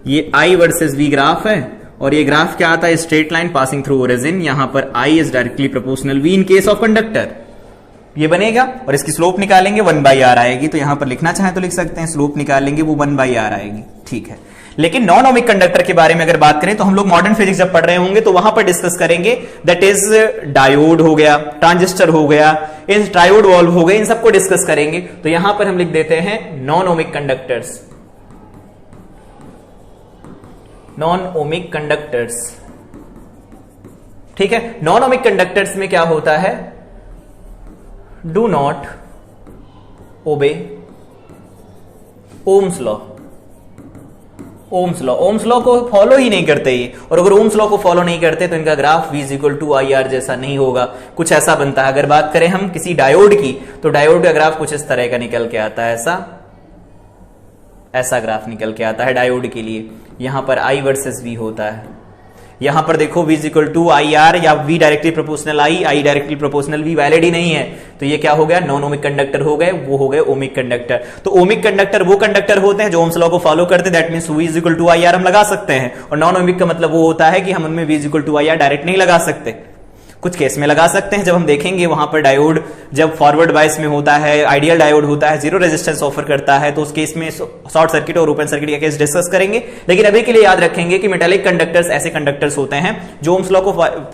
S1: ये I वर्सेस V ग्राफ है और ये ग्राफ क्या आता है, straight line passing through origin. यहां पर I is directly proportional V in case of conductor, ये बनेगा। और इसकी स्लोप निकालेंगे 1/r आएगी। तो यहां पर लिखना चाहे तो लिख सकते हैं, स्लोप निकालेंगे वो 1/r आएगी। ठीक है। लेकिन नॉन ओमिक कंडक्टर के बारे में अगर बात करें तो हम लोग मॉडर्न फिजिक्स जब पढ़ रहे होंगे तो वहां पर डिस्कस करेंगे। दैट इज डायोड हो गया, ट्रांजिस्टर हो गया, इन ट्रायोड वॉल्व हो गए, इन सबको डिस्कस करेंगे। तो यहां पर हम लिख देते हैं non ohmic conductors, non ohmic conductors. ठीक है। नॉन ओमिक कंडक्टर्स में क्या होता है, do not obey ohms law. Ohm's law को फॉलो ही नहीं करते ये। और अगर ओम्स लॉ को फॉलो नहीं करते तो इनका graph v equal to I R जैसा नहीं होगा, कुछ ऐसा बनता है। अगर बात करें हम किसी डायोड की तो डायोड का ग्राफ कुछ इस तरह का निकल के आता है, ऐसा ग्राफ निकल के आता है डायोड के लिए। यहां पर I वर्सेस V होता है। यहां पर देखो v equal to I R या v directly proportional I directly proportional V valid ही नहीं है। तो ये क्या हो गया, नॉन ओमिक कंडक्टर हो गए, वो हो गए ओमिक कंडक्टर। तो ओमिक कंडक्टर वो कंडक्टर होते हैं जो ओम्स लॉ को फॉलो करते हैं। That means v equal to I R हम लगा सकते हैं। और नॉन ओमिक का मतलब वो होता है कि हम उनमें v equal to I R direct नहीं लगा सकते। कुछ केस में लगा सकते हैं, जब हम देखेंगे वहां पर डायोड जब फॉरवर्ड बायस में होता है, आइडियल डायोड होता है, जीरो रेजिस्टेंस ऑफर करता है, तो उस केस में शॉर्ट सर्किट और ओपन सर्किट का केस डिस्कस करेंगे। लेकिन अभी के लिए याद रखेंगे कि मेटालिक कंडक्टर्स ऐसे कंडक्टर्स होते हैं जो ओम्स लॉ को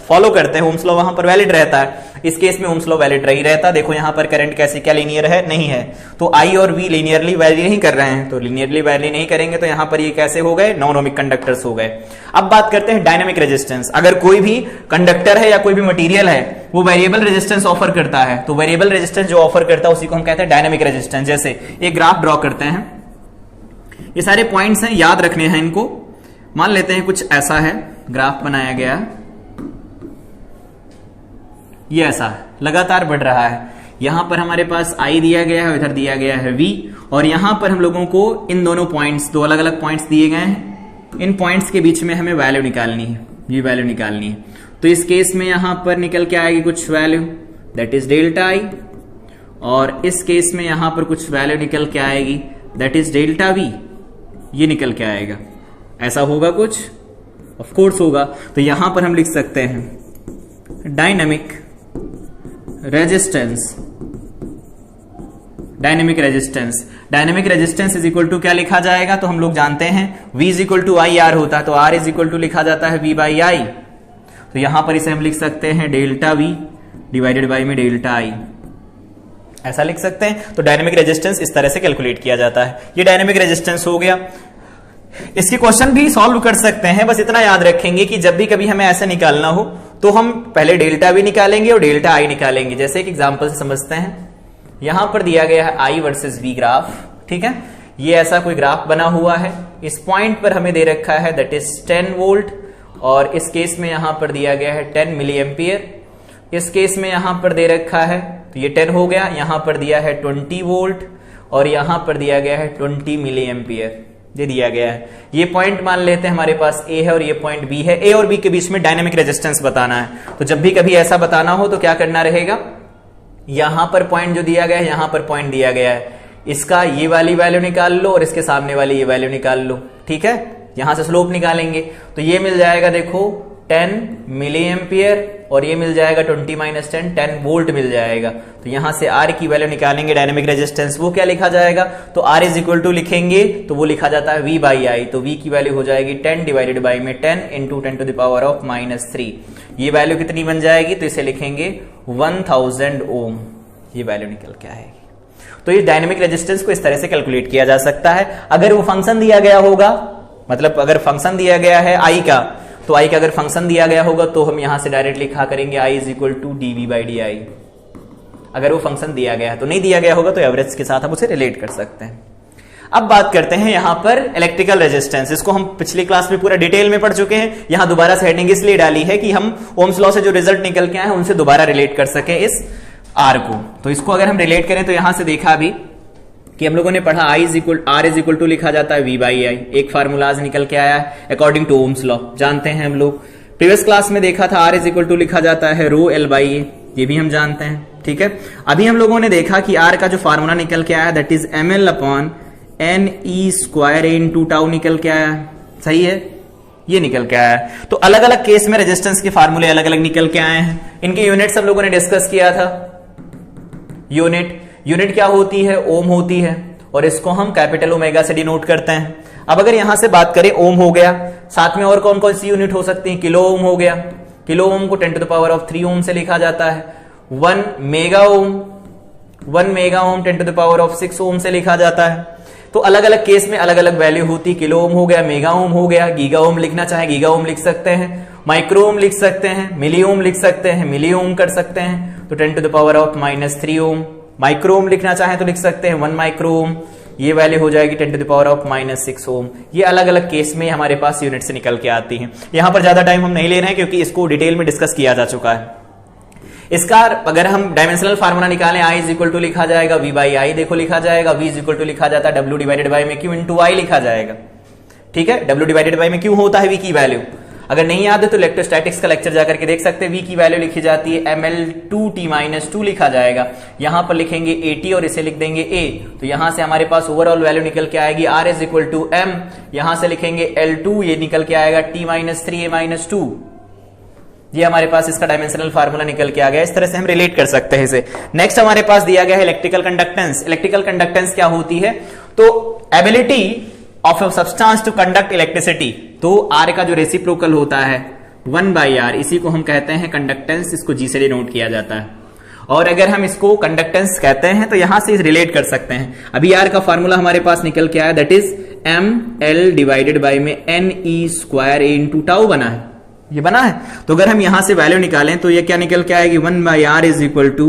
S1: फॉलो करते हैं। ओम्स लॉ वहां पर वैलिड रहता है, इस केस में ओम्स लॉ वैलिड नहीं रहता। देखो यहां पर करंट कैसे क्या लीनियर है, नहीं है। तो I और V लीनियरली वैरी नहीं कर रहे हैं, तो लीनियरली वैरी नहीं करेंगे तो यहां पर ये कैसे हो गए, नॉन ओमिक कंडक्टर्स हो गए। अब बात करते हैं डायनामिक रेजिस्टेंस। अगर कोई भी कंडक्टर है या कोई भी मटेरियल है वो वेरिएबल रेजिस्टेंस ऑफर करता है, तो वेरिएबल रेजिस्टेंस जो ऑफर करता है उसी को हम कहते हैं डायनामिक रेजिस्टेंस। जैसे एक ग्राफ ड्रॉ करते हैं, ये सारे पॉइंट्स हैं, याद रखने हैं इनको। मान लेते हैं कुछ ऐसा है, ग्राफ बनाया गया, ये ऐसा लगातार बढ़ रहा है। यहां पर हमारे पास I दिया गया है, इधर दिया गया है V, और यहां पर हम लोगों को इन दोनों पॉइंट्स, दो अलग अलग पॉइंट्स दिए गए हैं, इन पॉइंट्स के बीच में हमें वैल्यू निकालनी है, ये वैल्यू निकालनी है। तो इस केस में यहां पर निकल के आएगी कुछ value, that is delta I, और इस केस में यहां पर कुछ वैल्यू निकल के आएगी, दैट इज डेल्टा V, ये निकल के आएगा। ऐसा होगा कुछ, ऑफ कोर्स होगा। तो यहां पर हम लिख सकते हैं dynamic resistance dynamic resistance is equal to क्या लिखा जाएगा, तो हम लोग जानते हैं V is equal to I R होता है, तो R इज इक्वल टू लिखा जाता है V बाई आई। तो यहां पर इसे हम लिख सकते हैं डेल्टा V डिवाइडेड बाई में डेल्टा आई, ऐसा लिख सकते हैं। तो डायनेमिक रेजिस्टेंस इस तरह से कैलकुलेट किया जाता है। ये डायनेमिक रेजिस्टेंस हो गया। इसके क्वेश्चन भी सॉल्व कर सकते हैं, बस इतना याद रखेंगे कि जब भी कभी हमें ऐसा निकालना हो तो हम पहले डेल्टा V निकालेंगे और डेल्टा आई निकालेंगे। जैसे एक एग्जांपल से समझते हैं, यहां पर दिया गया है I वर्सेस V ग्राफ, ठीक है। ये ऐसा कोई ग्राफ बना हुआ है, इस पॉइंट पर हमें दे रखा है दैट इज 10 वोल्ट, और इस केस में यहां पर दिया गया है 10 मिली एम्पियर। इस केस में यहां पर दे रखा है, तो ये 10 हो गया, यहां पर दिया है 20 वोल्ट और यहां पर दिया गया है 20 मिली एम्पियर, ये दिया गया है। ये पॉइंट मान लेते हैं हमारे पास A है और ये पॉइंट B है। A और B के बीच में डायनेमिक रेजिस्टेंस बताना है, तो जब भी कभी ऐसा बताना हो तो क्या करना रहेगा, यहां पर पॉइंट जो दिया गया है, यहां पर पॉइंट दिया गया है, इसका ये वाली वैल्यू निकाल लो और इसके सामने वाली ये वैल्यू निकाल लो, ठीक है। यहां से स्लोप निकालेंगे तो ये मिल जाएगा, देखो 10 मिली एम्पियर और ये मिल जाएगा 20 माइनस 10 वोल्ट मिल जाएगा। तो यहां से R की वैल्यू निकालेंगे डायनेमिक रेजिस्टेंस, वो क्या लिखा जाएगा, तो R इज इक्वल टू लिखेंगे तो वो लिखा जाता है V बाई आई। तो V की वैल्यू हो जाएगी 10 डिवाइडेड बाई में 10 into 10 to the power of -3। ये वैल्यू कितनी बन जाएगी, तो इसे लिखेंगे 1000 ओम, ये वैल्यू निकल के आएगी। तो इस डायनेमिक रेजिस्टेंस को इस तरह से कैलकुलेट किया जा सकता है। अगर वो फंक्शन दिया गया होगा, मतलब अगर फंक्शन दिया गया है I का, तो I का अगर फंक्शन दिया गया होगा तो हम यहां से डायरेक्ट लिखा करेंगे I is equal to dV by D I, अगर वो फंक्शन दिया गया है। तो नहीं दिया गया होगा तो एवरेज के साथ हम उसे रिलेट कर सकते हैं। अब बात करते हैं यहां पर इलेक्ट्रिकल रेजिस्टेंस। इसको हम पिछली क्लास में पूरा डिटेल में पढ़ चुके हैं, यहां दोबारा से हेडिंग इसलिए डाली है कि हम ओम्स लॉ से जो रिजल्ट निकल के आए हैं उनसे दोबारा रिलेट कर सके इस R को। तो इसको अगर हम रिलेट करें तो यहां से देखा अभी कि हम लोगों ने पढ़ा R इज इक्वल टू लिखा जाता है V बाई आई, एक फार्मूला निकल के आया है अकॉर्डिंग टू ओम्स लॉ, जानते हैं हम लोग। प्रीवियस क्लास में देखा था R इज इक्वल टू लिखा जाता है रो L बाई ए, ये भी हम जानते हैं, ठीक है। अभी हम लोगों ने देखा कि R का जो फार्मूला निकल के आया that is ML upon NE square into tau निकल के आया, सही है, ये निकल के आया। तो अलग अलग केस में रेजिस्टेंस के फार्मूले अलग अलग निकल के आए हैं। इनके यूनिट सब लोगों ने डिस्कस किया था। यूनिट क्या होती है, ओम होती है, और इसको हम कैपिटल ओमेगा से डिनोट करते हैं। अब अगर यहां से बात करें, ओम हो गया, साथ में और कौन कौन सी यूनिट हो सकती है, किलो ओम हो गया, किलो ओम को 10 to the power of 3 ohm से लिखा जाता है। 1 mega ohm 10 to the power of 6 ohm से लिखा जाता है। तो अलग अलग केस में अलग अलग वैल्यू होती, किलो ओम हो गया, मेगा ओम हो गया, गीगा ओम लिखना चाहे गीगा ओम लिख सकते हैं, माइक्रो ओम लिख सकते हैं, मिली ओम लिख सकते हैं, मिली ओम कर सकते हैं, तो 10 to the power of -3 ohm. Micro ohm लिखना चाहे तो लिख सकते हैं 1 माइक्रो ओम, ये वैल्यू हो जाएगी 10 टू द पावर ऑफ -6 ओम। ये अलग अलग केस में हमारे पास यूनिट से निकल के आती हैं। यहां पर ज्यादा टाइम हम नहीं ले रहे हैं क्योंकि इसको डिटेल में डिस्कस किया जा चुका है। इसका अगर हम डायमेंशनल फार्मूला निकालें, I इज इक्वल टू लिखा जाएगा V बाई आई, देखो लिखा जाएगा, V इज इक्वल टू लिखा जाता है W डिवाइडेड बाई में Q इंटू आई लिखा जाएगा, ठीक है। W डिवाइडेड बाई में Q होता है V की वैल्यू। अगर नहीं याद है तो इलेक्ट्रोस्टैटिक्स का लेक्चर जाकर के देख सकते हैं। V की वैल्यू लिखी जाती है mL2T-2 लिखा जाएगा, यहां पर लिखेंगे AT और इसे लिख देंगे A। तो यहां से हमारे पास ओवरऑल वैल्यू निकल के आएगी R is equal to M, यहां से लिखेंगे L2, ये निकल के आएगा T-3A-2। ये हमारे पास इसका डायमेंशनल फार्मूला निकल के आ गया। इस तरह से हम रिलेट कर सकते हैं इसे। नेक्स्ट हमारे पास दिया गया है इलेक्ट्रिकल कंडक्टेंस। इलेक्ट्रिकल कंडक्टेंस क्या होती है, तो ability of a substance to conduct electricity. तो R का जो रेसिप्रोकल होता है 1/R, इसी को हम कहते हैं कंडक्टेंस, इसको G से डिनोट किया जाता है। और अगर हम इसको कंडक्टेंस कहते हैं तो यहां से रिलेट कर सकते हैं। अभी R का फार्मूला हमारे पास निकल के आया that is ML divided by में NE स्क्वायर इंटू टाउ बना है, ये बना है। तो अगर हम यहां से वैल्यू निकालें तो ये क्या निकल के आएगी, 1/R is equal to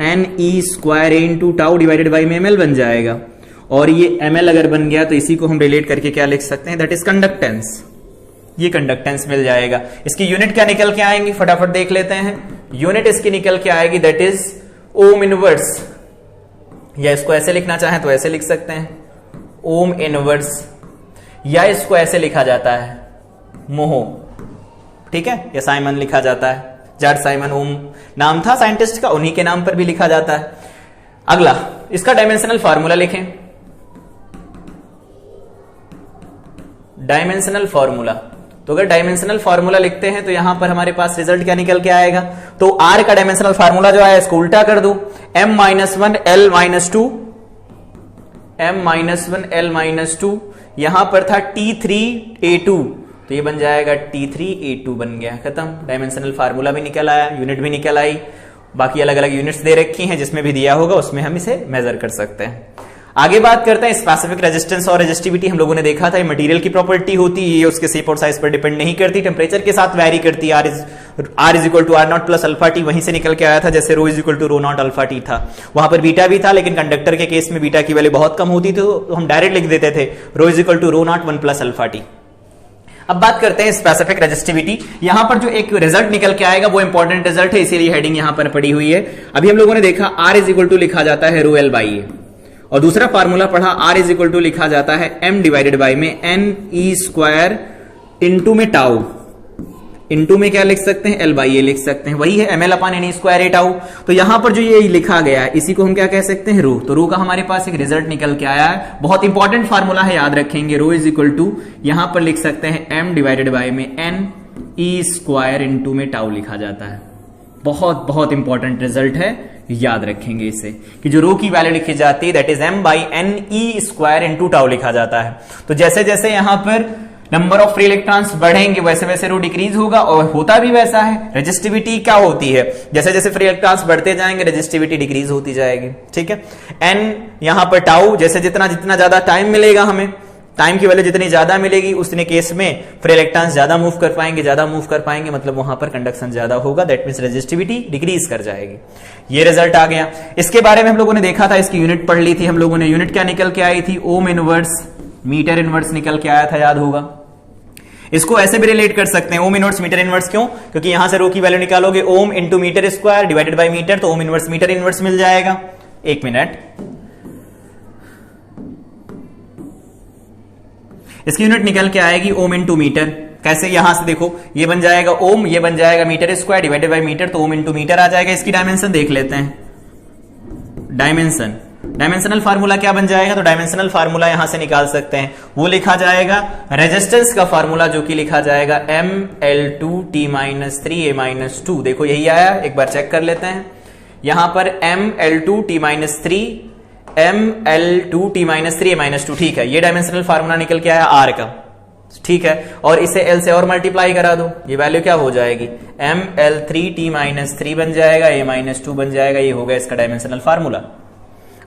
S1: NE square into tau divided by में ML बन जाएगा। और ये ML अगर बन गया तो इसी को हम रिलेट करके क्या लिख सकते हैं, दैट इज कंडक्टेंस, ये कंडक्टेंस मिल जाएगा। इसकी यूनिट क्या निकल के आएंगी, फटाफट देख लेते हैं। यूनिट इसकी निकल के आएगी दैट इज ओम इनवर्स, या इसको ऐसे लिखना चाहें तो ऐसे लिख सकते हैं ओम इनवर्स, या इसको ऐसे लिखा जाता है मोहो, ठीक है, या साइमन लिखा जाता है। जार्ज साइमन ओम नाम था साइंटिस्ट का, उन्हीं के नाम पर भी लिखा जाता है। अगला इसका डायमेंशनल फार्मूला लिखें। डायमेंशनल फार्मूला, तो अगर डायमेंशनल फार्मूला लिखते हैं तो यहां पर हमारे पास रिजल्ट क्या निकल के आएगा, तो R का डायमेंशनल फार्मूला जो है इसको उल्टा कर दो, M-1 L-2 m-1 l-2, यहां पर था T3A2, तो ये बन जाएगा T3A2 बन गया, खत्म। डायमेंशनल फार्मूला भी निकल आया, यूनिट भी निकल आई, बाकी अलग अलग यूनिट्स दे रखी हैं, जिसमें भी दिया होगा उसमें हम इसे मेजर कर सकते हैं। आगे बात करते हैं स्पेसिफिक रेजिस्टेंस और रेजिस्टिविटी। हम लोगों ने देखा था ये मटेरियल की प्रॉपर्टी होती है, ये उसके शेप और साइज पर डिपेंड नहीं करती, टेम्परेचर के साथ वैरी करती है। R is equal to R naught plus alpha t वहीं से निकल के आया था, जैसे rho is equal to rho naught alpha t था, वहां पर बीटा भी था, लेकिन कंडक्टर के केस में बीटा की वैल्यू बहुत कम होती थी, तो हम डायरेक्ट लिख देते थे rho is equal to rho naught 1 plus alpha t. अब बात करते हैं स्पेसिफिक रेजिस्टिविटी। यहां पर जो एक रिजल्ट निकल के आएगा वो इंपॉर्टेंट रिजल्ट है, इसीलिए हेडिंग यहां पर पड़ी हुई है। अभी हम लोगों ने देखा R इज इक्वल टू लिखा जाता है रो एल बाई ए, और दूसरा फार्मूला पढ़ा R इज इक्वल टू लिखा जाता है m डिवाइडेड बाई में n ई स्क्वायर इंटू में टाउ, इंटू में क्या लिख सकते हैं L बाई ए लिख सकते हैं, वही है ml upon n e square ए टाउ। तो यहां पर जो ये लिखा गया है इसी को हम क्या कह सकते हैं, रो। तो रो का हमारे पास एक रिजल्ट निकल के आया है, बहुत इंपॉर्टेंट फार्मूला है, याद रखेंगे। रो इज इक्वल टू यहां पर लिख सकते हैं m डिवाइडेड बाई में n ई स्क्वायर इंटू में टाउ लिखा जाता है। बहुत बहुत इंपॉर्टेंट रिजल्ट है, याद रखेंगे इसे, कि जो रो की वैल्यू लिखी जाती है that is m by n e square into tau लिखा जाता है। तो जैसे जैसे यहां पर नंबर ऑफ फ्री इलेक्ट्रॉन्स बढ़ेंगे वैसे वैसे रो डिक्रीज होगा, और होता भी वैसा है। रेजिस्टिविटी क्या होती है, जैसे जैसे फ्री इलेक्ट्रॉन्स बढ़ते जाएंगे रेजिस्टिविटी डिक्रीज होती जाएगी, ठीक है। n यहां पर टाउ, जैसे जितना जितना ज्यादा टाइम मिलेगा, हमें टाइम की वैल्यू जितनी ज्यादा मिलेगी उतने केस में फ्री इलेक्ट्रॉन्स ज्यादा मूव कर पाएंगे, ज्यादा मूव कर पाएंगे मतलब वहां पर कंडक्शन ज्यादा होगा, दैट मींस रेजिस्टिविटी डिक्रीज कर जाएगी। ये रिजल्ट आ गया। इसके बारे में हम लोगों ने देखा था, इसकी यूनिट पढ़ ली थी हम लोगों ने। यूनिट क्या निकल के आई थी, ओम इनवर्स मीटर इनवर्स निकल के आया था, याद होगा। इसको ऐसे भी रिलेट कर सकते हैं, ओम इनवर्स मीटर इनवर्स, क्यों? क्योंकि यहां से रो की वैल्यू निकालोगे ohm into metre square divided by metre, तो ओम इनवर्स मीटर इनवर्स मिल जाएगा। एक मिनट, इसकी यूनिट निकल के आएगी ओम इंटू मीटर। कैसे, यहां से देखो, ये बन जाएगा ओम, ये बन जाएगा metre square divided by metre, तो ओम इंटू मीटर आ जाएगा। इसकी डायमेंशन देख लेते हैं। डायमेंशन, डायमेंशनल फार्मूला क्या बन जाएगा, तो डायमेंशनल फार्मूला यहां से निकाल सकते हैं, वो लिखा जाएगा रेजिस्टेंस का फार्मूला, जो कि लिखा जाएगा ML2T-3A-2। देखो यही आया, एक बार चेक कर लेते हैं। यहां पर ML2T-3 ML2T-3A-2, ठीक है। ये डायमेंशनल फार्मूला निकल के आया R का, ठीक है। और इसे L से और मल्टीप्लाई करा दो, ये वैल्यू क्या हो जाएगी, ML3T-3 बन जाएगा, A-2 बन जाएगा। ये हो गया इसका डायमेंशनल फार्मूला।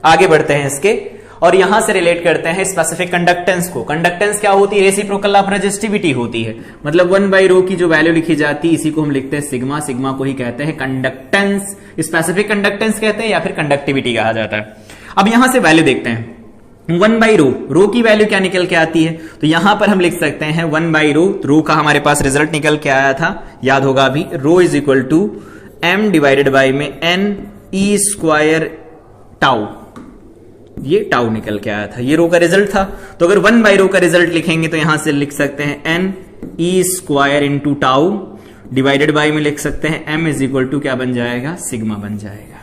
S1: आगे बढ़ते हैं इसके, और यहां से रिलेट करते हैं स्पेसिफिक कंडक्टेंस को। कंडक्टेंस क्या होती है, रेसिप्रोकल ऑफ रेजिस्टिविटी होती है, मतलब 1 बाई रो की जो वैल्यू लिखी जाती है इसी को हम लिखते हैं सिग्मा। सिग्मा को ही कहते हैं कंडक्टेंस, स्पेसिफिक कंडक्टेंस कहते हैं, या फिर कंडक्टिविटी कहा जाता है। अब यहां से वैल्यू देखते हैं, 1 बाई रो, रो की वैल्यू क्या निकल के आती है, तो यहां पर हम लिख सकते हैं 1 बाई रो। रो का हमारे पास रिजल्ट निकल के आया था, याद होगा अभी, rho is equal to m divided by में n ई स्क्वायर टाउ, ये टाउ निकल के आया था, ये रो का रिजल्ट था। तो अगर 1 बाई रो का रिजल्ट लिखेंगे तो यहां से लिख सकते हैं n e square into tau divided by में लिख सकते हैं m इज इक्वल टू क्या बन जाएगा, सिग्मा बन जाएगा।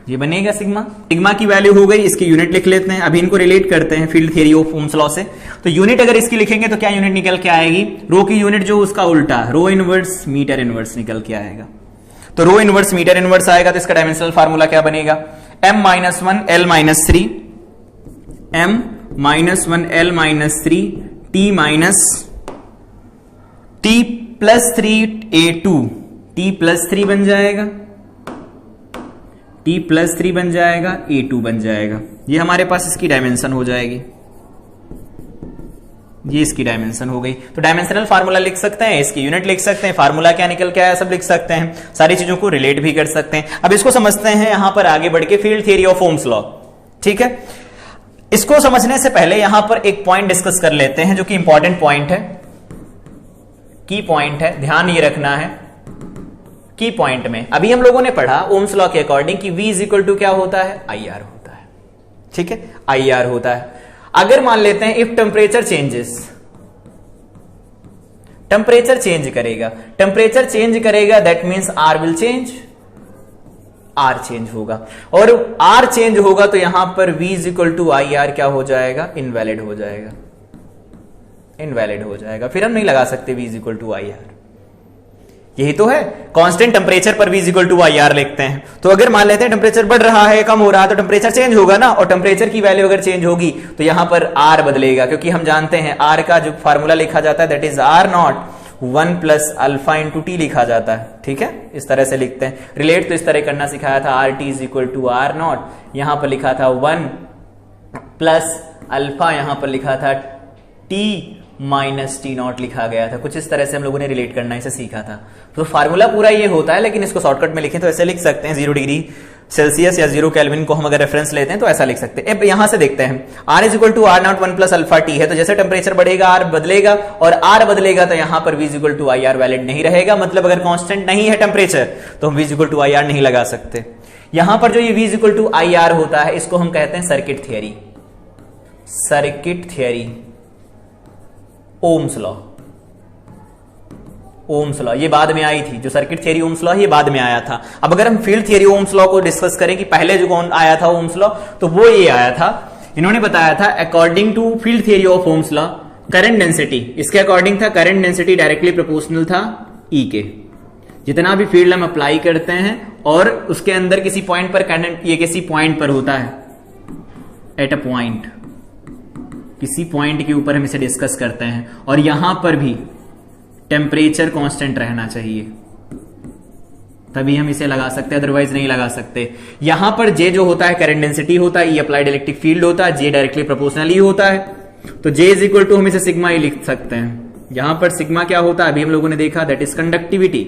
S1: ये बनेगा सिग्मा। सिग्मा की वैल्यू हो गई, इसकी यूनिट लिख लेते हैं। अभी इनको रिलेट करते हैं field theory of Ohm's law से। तो यूनिट अगर इसकी लिखेंगे तो क्या यूनिट निकल के आएगी, रो की यूनिट जो उसका उल्टा, रो इनवर्स मीटर इनवर्स निकल के आएगा। तो रो इनवर्स मीटर इनवर्स आएगा, तो इसका डायमेंशनल फार्मूला क्या बनेगा, m-1 l-3 m-1 l-3 t+3a2 t+3 बन जाएगा, t+3 बन जाएगा, a2 बन जाएगा। ये हमारे पास इसकी डायमेंशन हो जाएगी, ये इसकी डायमेंशन हो गई। तो डायमेंशनल फार्मूला लिख सकते हैं, इसकी यूनिट लिख सकते हैं, फार्मूला क्या निकल के आया सब लिख सकते हैं, सारी चीजों को रिलेट भी कर सकते हैं। अब इसको समझते हैं यहां पर आगे बढ़ के field theory of Ohm's law, ठीक है। इसको समझने से पहले यहां पर एक पॉइंट डिस्कस कर लेते हैं जो कि इंपॉर्टेंट पॉइंट है, की पॉइंट है, ध्यान ये रखना है। की पॉइंट में अभी हम लोगों ने पढ़ा ओम्स लॉ के अकॉर्डिंग कि V इज इक्वल टू क्या होता है, IR होता है, ठीक है, IR होता है। अगर मान लेते हैं if temperature changes, temperature change करेगा, टेम्परेचर चेंज करेगा that means R will change, R change होगा, और R चेंज होगा तो यहां पर V is equal to IR क्या हो जाएगा, इनवैलिड हो जाएगा, इनवैलिड हो जाएगा। फिर हम नहीं लगा सकते V is equal to IR। यही तो है। कांस्टेंट टेम्परेचर पर V equal to I R लिखते हैं। तो अगर मान लेते हैं टेम्परेचर बढ़ रहा है, कम हो रहा है, तो टेम्परेचर चेंज होगा ना, और टेम्परेचर की वैल्यू अगर चेंज होगी तो यहां पर R बदलेगा, क्योंकि हम जानते हैं R का जो फॉर्मूला लिखा जाता है that is R not 1 plus alpha into T लिखा जाता है। ठीक है, इस तरह से लिखते हैं। रिलेट तो इस तरह करना सिखाया था, R T is equal to R naught, यहां पर लिखा था 1 प्लस अल्फा, यहां पर लिखा था टी माइनस टी नॉट लिखा गया था। कुछ इस तरह से हम लोगों ने रिलेट करना इसे सीखा था। तो फार्मूला पूरा ये होता है, लेकिन इसको शॉर्टकट में लिखें तो ऐसे लिख सकते हैं, 0 डिग्री सेल्सियस या 0 केल्विन को हम अगर रेफरेंस लेते हैं तो ऐसा लिख सकते हैं। अब यहां से देखते हैं, R is equal to R naught 1 plus alpha T है, तो जैसे टेम्परेचर बढ़ेगा R बदलेगा, और R बदलेगा तो यहां पर V equal to I R valid नहीं रहेगा। मतलब अगर कांस्टेंट नहीं है टेम्परेचर तो हम V equal to I R नहीं लगा सकते। यहां पर जो ये V equal to I R होता है इसको हम कहते हैं circuit theory. Circuit theory, Ohm's law. Ohm's law ये बाद में आई थी, जो सर्किट थियरी ओम्स लॉ ये बाद में आया था। अब अगर हम फील्ड थियरी ओम्स लॉ को डिस्कस करें कि पहले जो कौन आया था ओम्स लॉ, तो वो ये आया था, इन्होंने बताया था according to field theory of Ohm's law current density, इसके अकॉर्डिंग था करंट डेंसिटी डायरेक्टली प्रोपोर्शनल था ई के। जितना भी फील्ड हम अप्लाई करते हैं और उसके अंदर किसी पॉइंट पर करंट, ये किसी पॉइंट पर होता है, एट अ पॉइंट, किसी पॉइंट के ऊपर हम इसे डिस्कस करते हैं, और यहां पर भी टेम्परेचर कांस्टेंट रहना चाहिए, तभी हम इसे लगा सकते हैं, अदरवाइज नहीं लगा सकते। यहां पर जे जो होता है करंट डेंसिटी होता है, ई अप्लाइड इलेक्ट्रिक फील्ड होता है, जे डायरेक्टली प्रोपोर्शनल ही होता है, तो जे इज इक्वल टू हम इसे सिग्मा ही लिख सकते हैं। यहां पर सिग्मा क्या होता है अभी हम लोगों ने देखा, दैट इज कंडक्टिविटी।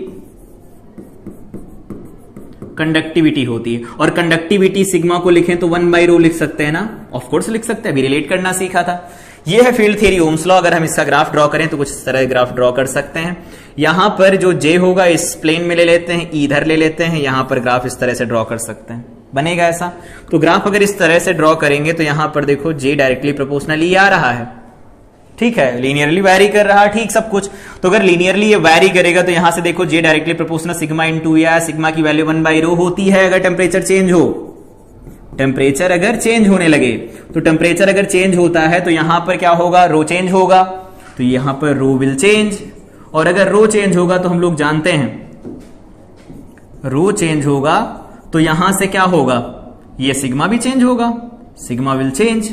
S1: कंडक्टिविटी होती है, और कंडक्टिविटी सिग्मा को लिखें तो 1/ρ लिख सकते हैं ना, ऑफ कोर्स लिख सकते हैं, अभी रिलेट करना सीखा था। ये है फील्ड थियरी ओम्स लॉ। अगर हम इसका ग्राफ ड्रॉ करें तो कुछ इस तरह ग्राफ ड्रॉ कर सकते हैं। यहां पर जो जे होगा इस प्लेन में ले लेते हैं, इधर ले लेते हैं, यहां पर ग्राफ इस तरह से ड्रॉ कर सकते हैं, बनेगा ऐसा। तो ग्राफ अगर इस तरह से ड्रॉ करेंगे तो यहां पर देखो जे डायरेक्टली प्रोपोर्शनली आ रहा है, ठीक है, लीनियरली वैरी कर रहा है, ठीक सब कुछ। तो अगर लीनियरली ये वैरी करेगा तो यहां से देखो जे डायरेक्टली प्रोपोर्शनल सिग्मा इंटू या सिग्मा की वैल्यू 1/ρ होती है अगर टेम्परेचर चेंज हो। टेम्परेचर अगर चेंज होने लगे, तो टेम्परेचर अगर चेंज होता है तो यहां पर क्या होगा, रो चेंज होगा, तो यहां पर रो विल चेंज, और अगर रो चेंज होगा तो हम लोग जानते हैं रो चेंज होगा तो यहां से क्या होगा, ये सिग्मा भी चेंज होगा, सिग्मा विल चेंज।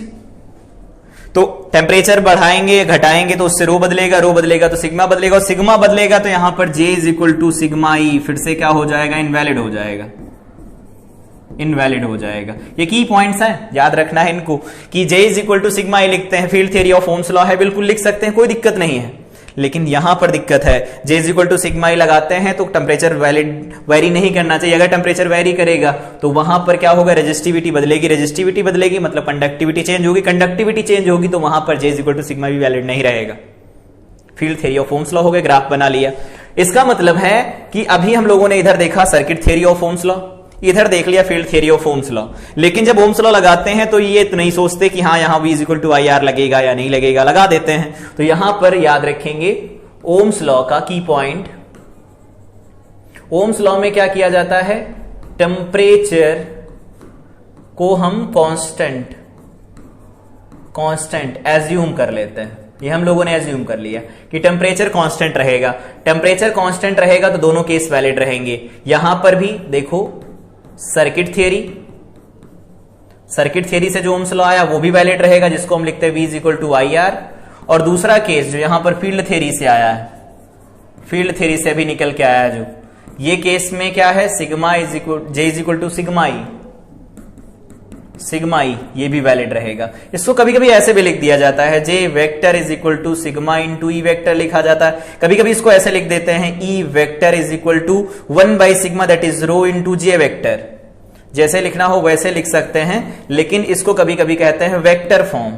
S1: तो टेम्परेचर बढ़ाएंगे घटाएंगे तो उससे रो बदलेगा, रो बदलेगा तो सिग्मा बदलेगा, और सिग्मा बदलेगा तो यहां पर J is equal to sigma E फिर से क्या हो जाएगा, इनवैलिड हो जाएगा, इनवैलिड हो जाएगा। ये की पॉइंट्स हैं, याद रखना है इनको, कि J is equal to sigma E लिखते हैं, field theory of Ohm's law है, बिल्कुल लिख सकते हैं, कोई दिक्कत नहीं है। लेकिन यहां पर दिक्कत है, J is equal to sigma E लगाते हैं तो टेम्परेचर वेरी नहीं करना चाहिए। अगर टेम्परेचर वेरी करेगा तो वहां पर क्या होगा, रेजिस्टिविटी बदलेगी, रेजिस्टिविटी बदलेगी मतलब कंडक्टिविटी चेंज होगी, कंडक्टिविटी चेंज होगी तो वहां पर J is equal to sigma भी वैलिड नहीं रहेगा। Field theory of Ohm's law हो गया, ग्राफ बना लिया। इसका मतलब है कि अभी हम लोगों ने इधर देखा circuit theory of Ohm's law, इधर देख लिया field theory of Ohm's law. लेकिन जब ओम्स लॉ लगाते हैं तो ये तो नहीं सोचते कि हाँ यहां V is equal to I R लगेगा या नहीं लगेगा, लगा देते हैं। तो यहां पर याद रखेंगे ओम्स लॉ का की पॉइंट, ओम्स लॉ में क्या किया जाता है, टेम्परेचर को हम कांस्टेंट एज्यूम कर लेते हैं। ये हम लोगों ने एज्यूम कर लिया कि टेम्परेचर कांस्टेंट रहेगा। टेम्परेचर कांस्टेंट रहेगा तो दोनों केस वैलिड रहेंगे। यहां पर भी देखो सर्किट थियरी से जो ओम्स लॉ आया वो भी वैलिड रहेगा, जिसको हम लिखते हैं V is equal to I R. और दूसरा केस जो यहां पर फील्ड थियरी से आया है, फील्ड थियरी से भी निकल के आया है जो, ये केस में क्या है, sigma is equal J is equal to sigma E, ये भी वैलिड रहेगा। इसको कभी कभी ऐसे भी लिख दिया जाता है, J vector is equal to sigma into E vector लिखा जाता है। कभी कभी इसको ऐसे लिख देते हैं, E vector is equal to 1/सिग्मा that is rho into J vector. जैसे लिखना हो वैसे लिख सकते हैं, लेकिन इसको कभी कभी कहते हैं vector form.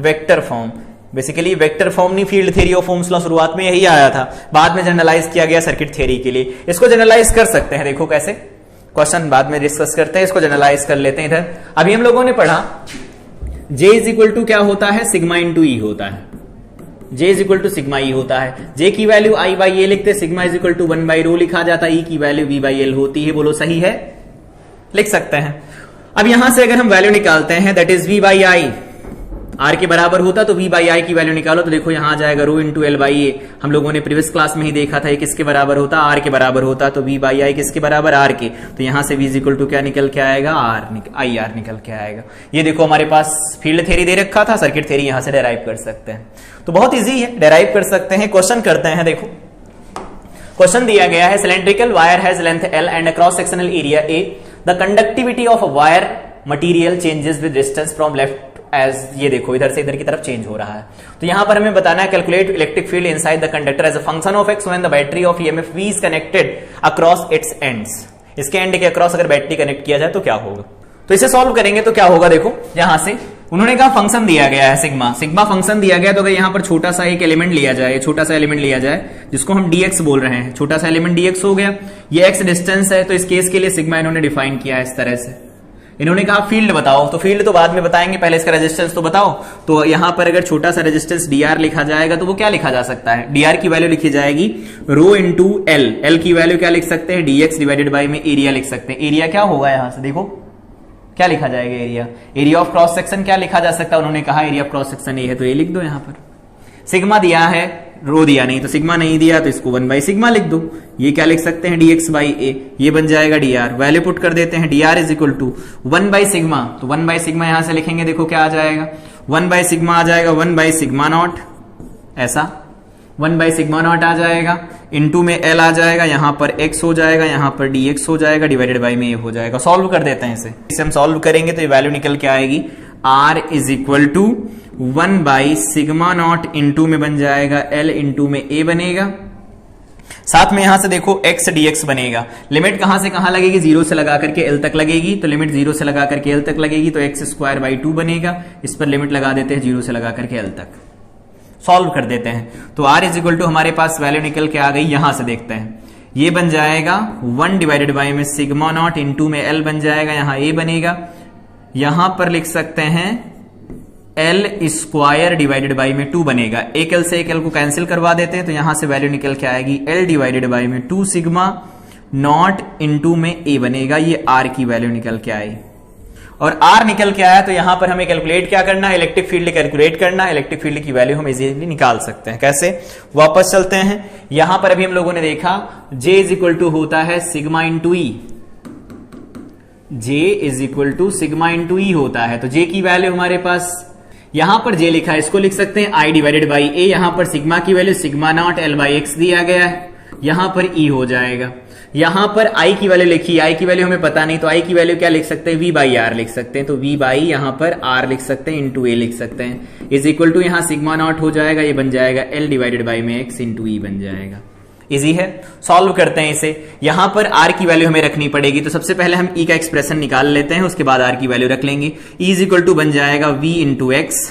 S1: Vector form basically vector form नहीं, field theory of Ohm's law शुरुआत में यही आया था, बाद में जनरलाइज किया गया सर्किट थियरी के लिए। इसको जनरलाइज कर सकते हैं, देखो कैसे, क्वेश्चन बाद में डिस्कस करते हैं, इसको जनरलाइज कर लेते हैं इधर। अभी हम लोगों ने पढ़ा जे इज इक्वल टू क्या होता है, सिग्मा इंटू ई होता है, J is equal to sigma E होता है। जे की वैल्यू आई बाई ए लिखते, सिग्मा इज इक्वल टू 1/ρ लिखा जाता है, ई की वैल्यू V बाई एल होती है। बोलो सही है, लिख सकते हैं। अब यहां से अगर हम वैल्यू निकालते हैं that is V by I, R के बराबर होता तो वी बाई आई की वैल्यू निकालो, तो देखो यहां आ जाएगा रो इंटू एल बाई ए। हम लोगों ने प्रीवियस क्लास में ही देखा था ये किसके बराबर होता, आर के बराबर होता, तो वी बाई आई किसके बराबर, आर के। तो यहां से वी इज इक्वल टू क्या निकल के आएगा, आई आर निकल के आएगा। ये देखो हमारे पास फील्ड थ्योरी दे रखा था, सर्किट थ्योरी यहां से डेराइव कर सकते हैं, तो बहुत इजी है, डेराइव कर सकते हैं। क्वेश्चन करते हैं, देखो क्वेश्चन दिया गया है cylindrical wire has length L and cross sectional area A, the conductivity of wire material changes with distance from left edge, ये देखो इधर से इधर की तरफ चेंज हो रहा है। तो यहां पर हमें बताना है calculate electric field inside the conductor as a function of X when the battery of EMF V is connected across its ends. इसके एंड के अक्रॉस अगर बैटरी कनेक्ट किया जाए तो क्या होगा, तो इसे सॉल्व करेंगे तो क्या होगा। देखो यहां से उन्होंने कहा फंक्शन दिया गया है सिग्मा, सिग्मा फंक्शन दिया गया, तो अगर यहां पर छोटा सा एक एलिमेंट लिया जाए, छोटा सा एलिमेंट लिया जाए जिसको हम dx बोल रहे हैं, छोटा सा एलिमेंट dx हो गया, ये x डिस्टेंस है, तो इस केस के लिए सिग्मा इन्होंने डिफाइन किया है इस तरह से। इन्होंने कहा फील्ड बताओ, तो फील्ड तो बाद में बताएंगे, पहले इसका रेजिस्टेंस तो बताओ। तो यहां पर अगर छोटा सा रेजिस्टेंस dr लिखा जाएगा तो वो क्या लिखा जा सकता है, dr की वैल्यू लिखी जाएगी रो इंटू एल, एल की वैल्यू क्या लिख सकते हैं, dx डिवाइडेड बाई में एरिया लिख सकते हैं। एरिया क्या होगा, यहां से देखो क्या लिखा जाएगा, area, area of cross section क्या लिखा जा सकता है, उन्होंने कहा area of cross section A है, तो ये लिख दो। यहां पर सिग्मा दिया है, रो दिया नहीं, तो सिग्मा नहीं दिया तो इसको 1 बाई सिग्मा लिख दो। ये क्या लिख सकते हैं, dx बाई ए, ये बन जाएगा dr, वैल्यू पुट कर देते हैं, dr is equal to 1 by sigma, तो 1 बाई सिग्मा यहां से लिखेंगे, देखो क्या आ जाएगा, 1 बाई सिग्मा आ जाएगा 1 बाई सिग्मा नॉट, ऐसा 1 बाई सिग्मा नॉट आ जाएगा, इनटू में एल आ जाएगा, यहां पर x हो जाएगा, यहां पर dx हो जाएगा, डिवाइडेड बाई में ए हो जाएगा। सॉल्व कर देते हैं इसे हम सॉल्व करेंगे तो ये वैल्यू निकल के आएगी r is equal to 1 by sigma naught into में बन जाएगा l इंटू में a बनेगा, साथ में यहां से देखो x dx बनेगा। लिमिट कहां से कहां लगेगी, 0 से लगा करके l तक लगेगी, तो लिमिट 0 से लगा करके l तक लगेगी, तो x स्क्वायर बाई 2 बनेगा। इस पर लिमिट लगा देते हैं 0 से लगा करके l तक, सॉल्व कर देते हैं, तो r इज इक्वल टू हमारे पास वैल्यू निकल के आ गई। यहां से देखते हैं, ये बन जाएगा 1 डिवाइडेड बाई में सिग्मा नॉट इंटू में l बन जाएगा, यहां a बनेगा, यहां पर लिख सकते हैं l स्क्वायर डिवाइडेड बाई में 2 बनेगा। एक l से एक l को कैंसिल करवा देते हैं, तो यहां से वैल्यू निकल के आएगी l डिवाइडेड बाई में 2 सिग्मा नॉट इंटू में a बनेगा। ये r की वैल्यू निकल के आई, और r निकल के आया, तो यहां पर हमें कैलकुलेट क्या करना है, इलेक्ट्रिक फील्ड कैलकुलेट करना है। इलेक्ट्रिक फील्ड की वैल्यू हम इजीली निकाल सकते हैं, कैसे, वापस चलते हैं। यहां पर अभी हम लोगों ने देखा J इज इक्वल टू होता है sigma into E, J is equal to sigma into E होता है, तो J की वैल्यू हमारे पास यहां पर J लिखा है, इसको लिख सकते हैं I डिवाइडेड बाई ए, यहां पर सिग्मा की value sigma not L by x दिया गया है, यहां पर E हो जाएगा। यहां पर I की वैल्यू लिखी, I की वैल्यू हमें पता नहीं, तो I की वैल्यू क्या लिख सकते हैं, V बाई आर लिख सकते हैं, तो V बाई यहां पर R लिख सकते हैं, इंटू ए लिख सकते हैं, इज इक्वल टू यहां सिग्मा नॉट हो जाएगा, ये बन जाएगा L डिवाइडेड बाई में x इंटू ई बन जाएगा। इजी है, सॉल्व करते हैं इसे। यहां पर R की वैल्यू हमें रखनी पड़ेगी, तो सबसे पहले हम E का एक्सप्रेशन निकाल लेते हैं, उसके बाद R की वैल्यू रख लेंगे। E इज इक्वल टू बन जाएगा V इंटू एक्स,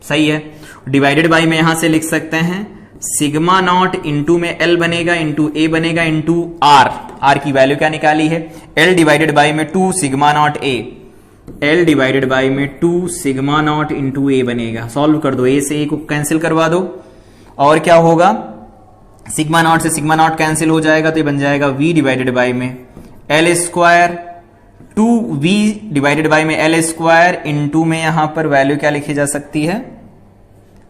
S1: सही है, डिवाइडेड बाई में यहां से लिख सकते हैं सिग्मा नॉट इंटू में L बनेगा, इंटू A बनेगा, इंटू R, R की वैल्यू क्या निकाली है, L डिवाइडेड बाई में 2 sigma not A, L divided by में 2 सिग्मा नॉट इंटू A बनेगा। सॉल्व कर दो, A से A को कैंसिल करवा दो, और क्या होगा, सिग्मा नॉट से सिग्मा नॉट कैंसिल हो जाएगा, तो ये बन जाएगा V डिवाइडेड बाई में L square 2V divided by में L स्क्वायर इंटू में यहां पर वैल्यू क्या लिखी जा सकती है,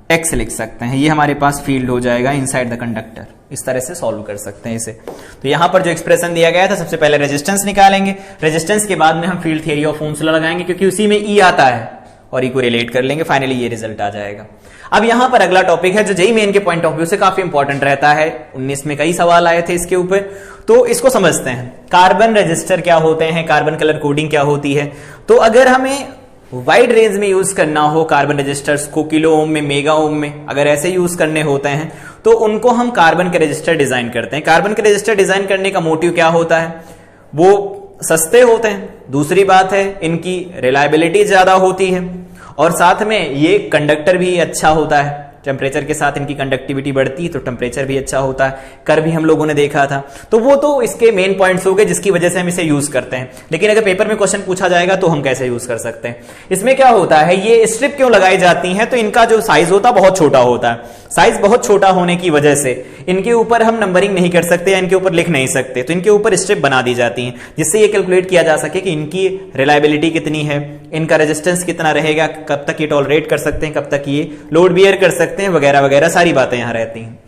S1: x लिख सकते हैं। ये हमारे पास फील्ड हो जाएगा इनसाइड द कंडक्टर, इस तरह से सॉल्व कर सकते हैं इसे। तो यहां पर जो एक्सप्रेशन दिया गया था, सबसे पहले रेजिस्टेंस निकालेंगे, रेजिस्टेंस के बाद में हम field theory of Ohm's law लगाएंगे, क्योंकि उसी में E आता है, और E को रिलेट कर लेंगे, फाइनली ये रिजल्ट आ जाएगा। अब यहां पर अगला टॉपिक है जो जेईई मेन के पॉइंट ऑफ व्यू से काफी इंपॉर्टेंट रहता है, 19 में कई सवाल आए थे इसके ऊपर, तो इसको समझते हैं। कार्बन रजिस्टर क्या होते हैं, कार्बन कलर कोडिंग क्या होती है। तो अगर हमें वाइड रेंज में यूज करना हो कार्बन रजिस्टर्स को, किलो ओम में, मेगा ओम में, अगर ऐसे यूज करने होते हैं तो उनको हम कार्बन के रजिस्टर डिजाइन करते हैं। कार्बन के रजिस्टर डिजाइन करने का मोटिव क्या होता है, वो सस्ते होते हैं, दूसरी बात है इनकी रिलायबिलिटी ज्यादा होती है, और साथ में ये कंडक्टर भी अच्छा होता है। टेम्परेचर के साथ इनकी कंडक्टिविटी बढ़ती तो टेम्परेचर भी अच्छा होता है, कर भी हम लोगों ने देखा था। तो वो तो इसके मेन पॉइंट्स हो गए जिसकी वजह से हम इसे यूज करते हैं। लेकिन अगर पेपर में क्वेश्चन पूछा जाएगा तो हम कैसे यूज कर सकते हैं। इसमें क्या होता है, ये स्ट्रिप क्यों लगाई जाती हैं, तो इनका जो साइज होता है बहुत छोटा होता है। साइज बहुत छोटा होने की वजह से इनके ऊपर हम नंबरिंग नहीं कर सकते या इनके ऊपर लिख नहीं सकते, तो इनके ऊपर स्ट्रिप बना दी जाती हैं जिससे ये कैलकुलेट किया जा सके कि इनकी रिलायबिलिटी कितनी है, इनका रेजिस्टेंस कितना रहेगा, कब तक ये टॉलरेट कर सकते हैं, कब तक ये लोड बियर कर सकते हैं, वगैरह वगैरह सारी बातें यहां रहती हैं।